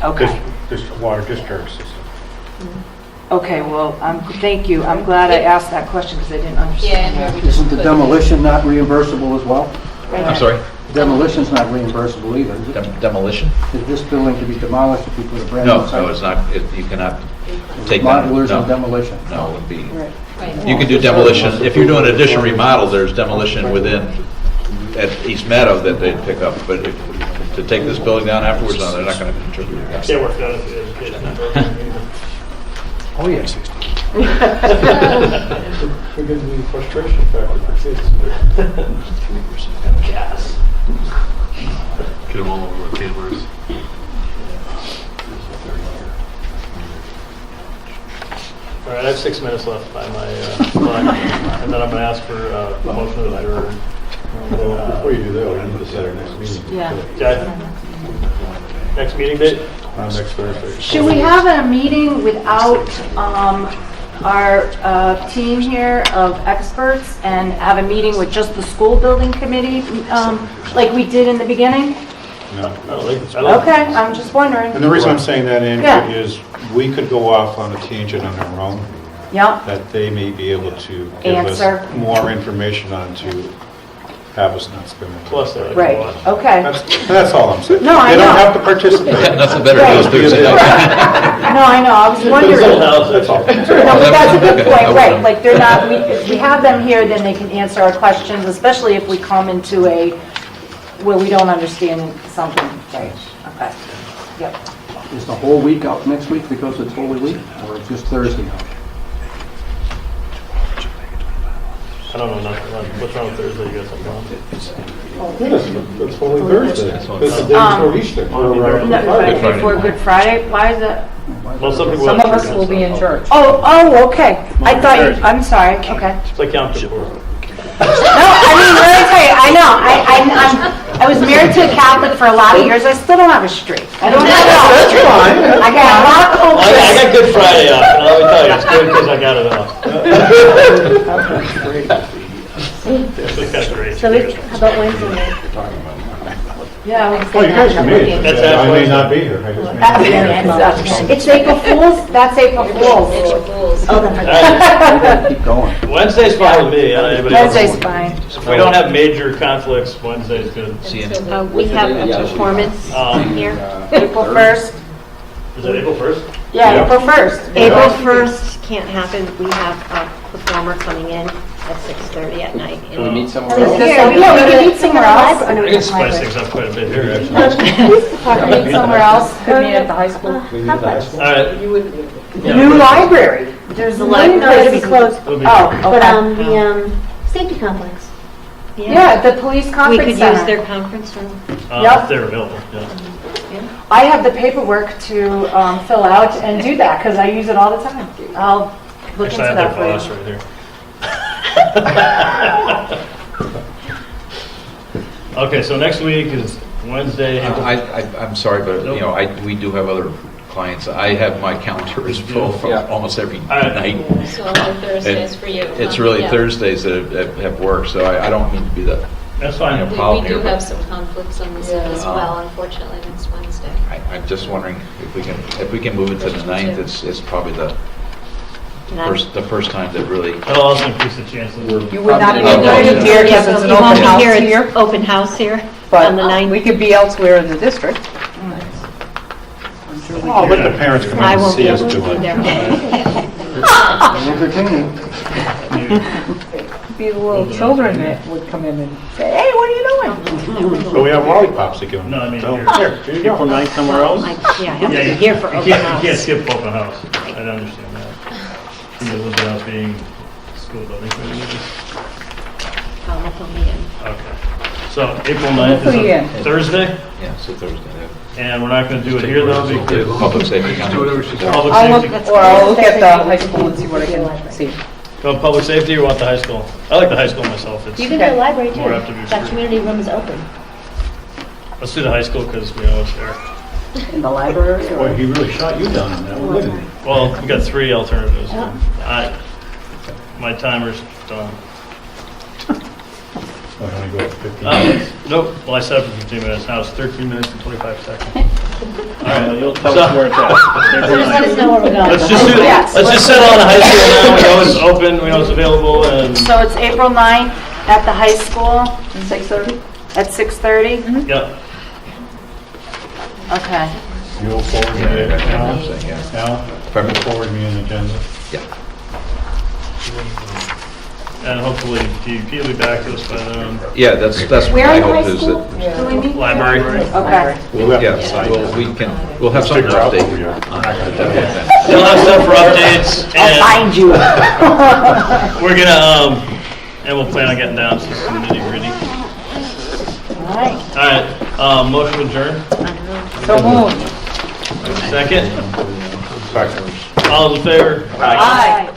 Okay, water discharge system. okay, well, thank you. I'm glad I asked that question because I didn't understand. Yeah, we just Isn't the put- demolition not reimbursable as well? I'm sorry, Demolition's not reimbursable either, is it? demolition? Is this building to be demolished if you put a brand new No, site? no, it's not, you cannot take that. Modulars No. and demolition? No, it would be, Right. you can do demolition, if you're doing addition remodel, there's demolition within, at East Meadow that they'd pick up, but to take this building down afterwards, no, they're not going to contribute. can't work out as the education program either. Oh, yes. We're going to be frustration factor for kids. Yes. Get them all over the cameras. All right, I have 6 minutes left by my clock, and then I'm going to ask for a motion to adjourn. Well, before you do that, we need to set our next meeting. Yeah. Okay. Next meeting date? Next Thursday. Should we have a meeting without our team here of experts and have a meeting with just the school building committee like we did in the beginning? No. Okay, I'm just wondering. And the reason I'm saying that, Yeah. Andrew, is we could go off on a tangent on our own, Yep, that they may be able to give Answer. us more information on to have us not spend it. Plus, they like to right, watch. okay. That's all I'm saying. No, I They don't know. have to participate. Nothing better to do is Thursday night. No, I know, I was wondering. That's all. No, but that's a good Okay, point, I will. right, like, they're not, if we have them here, then they can answer our questions, especially if we come into a, where we don't understand something, right, okay, yep. Is the whole week out next week because it's Holy Week, or just Thursday out? I don't know nothing. What's wrong with Thursday? You got something wrong? It's Holy Thursday. It's the day before Easter. No, before Good Friday, why is it? Well, some people. Some of us will be in church. Oh, okay, I thought you, I'm sorry, okay. It's like Yom Kippur. No, I mean, let me tell you, I know, I was married to a Catholic for a lot of years, I still don't have a streak. I don't know. That's fine. I got a lot of I cultures. got Good Friday off, and let me tell you, it's good because I got it off. That's great. So how about Wednesday night? Yeah. Well, you guys can meet. That's I halfway. may not be here. I just may be here. It's April Fools, that's April Fools. Keep going. Wednesday's fine with me. I don't know anybody else. Wednesday's fine. If we don't have major conflicts, Wednesday's good. See you. We have a performance here. April 1st? Is it April 1st? Yeah, April 1st. April 1st can't happen. We have a performer coming in at 6:30 at night. Can we meet somewhere Yeah, else? we can meet somewhere else. I can spice things up quite a bit here, actually. We can meet somewhere else. Could meet at the high school. All right. New library. There's a library. No, it'll be closed. It'll be Oh, good. But okay. the safety complex. Yeah, the police We conference could use center. their conference room. If they're available, yeah. I have the paperwork to fill out and do that because I use it all the time. I'll look into Actually, I have that their boss for you. right here. Okay, so next week is Wednesday. April- I'm sorry, but, you know, we do have other clients. I have my calendar is full from Yeah. almost every right. night. So all the Thursdays for you. It's really Yeah. Thursdays that have work, so I don't mean to be the That's fine. you know, problem We here. do but have some conflicts on this as well, unfortunately, next Wednesday. I'm just wondering if we can move it to the 9th. It's probably the first time that really. That'll also increase the chances. You would not be Oh, invited here because it's an You won't open be house here, here, it's open house here on but the 9th. we could be elsewhere in the district. I'm sure we I'll could. let the parents come in I and won't see be us able to do be it. there. Entertaining. Be the little children that would come in and say, hey, what are you doing? But we have lollipops to give them. No, I mean, So, here. here you go. April 9th somewhere else? Yeah, I have Yeah, to be you here for open You can't house. skip open house. I don't understand that. And the open house being school building committee. I'll fill me in. Okay. So April 9th We'll put you in. is a Thursday, Yeah, so Thursday. and we're not going to do it here though The because public safety Do council. whatever she says. public I'll safety. look, or I'll look at the high school and see what I can see. Go public safety or want the high school? I like the high school myself. It's You can do the library too. more apt to be That free. community room is open. Let's do the high school because we know it's there. In the library Boy, or? he really shot you down on that one, didn't he? Well, we got 3 alternatives. My timer's done. I'm gonna go with 15. Nope. Well, I set up for 15 minutes. Now it's 13 minutes and 25 seconds. All right, you'll tell us where it's at. April Just let 9th. us know where we're going. Let's just do. Yes. Let's just settle on the high school now. We know it's open. We know it's available, and So it's April 9th at the high school 6:30? at 6:30? yeah. Okay. You'll forward me Yeah, the I'm saying, yeah. Al, Pardon me? forward me an agenda. Yeah. And hopefully DEP will be back to us by then. Yeah, that's Where my in the hope high is school that. do we meet? Library. Okay. We'll have to Yeah, decide. we'll have something to Figure out update what we you are. on that. Still have stuff for updates, I'll and find you. we're gonna and we'll plan on getting down to some nitty gritty. All right. All right. Motion adjourned. So moved. Second. Second. All those in favor? Aye.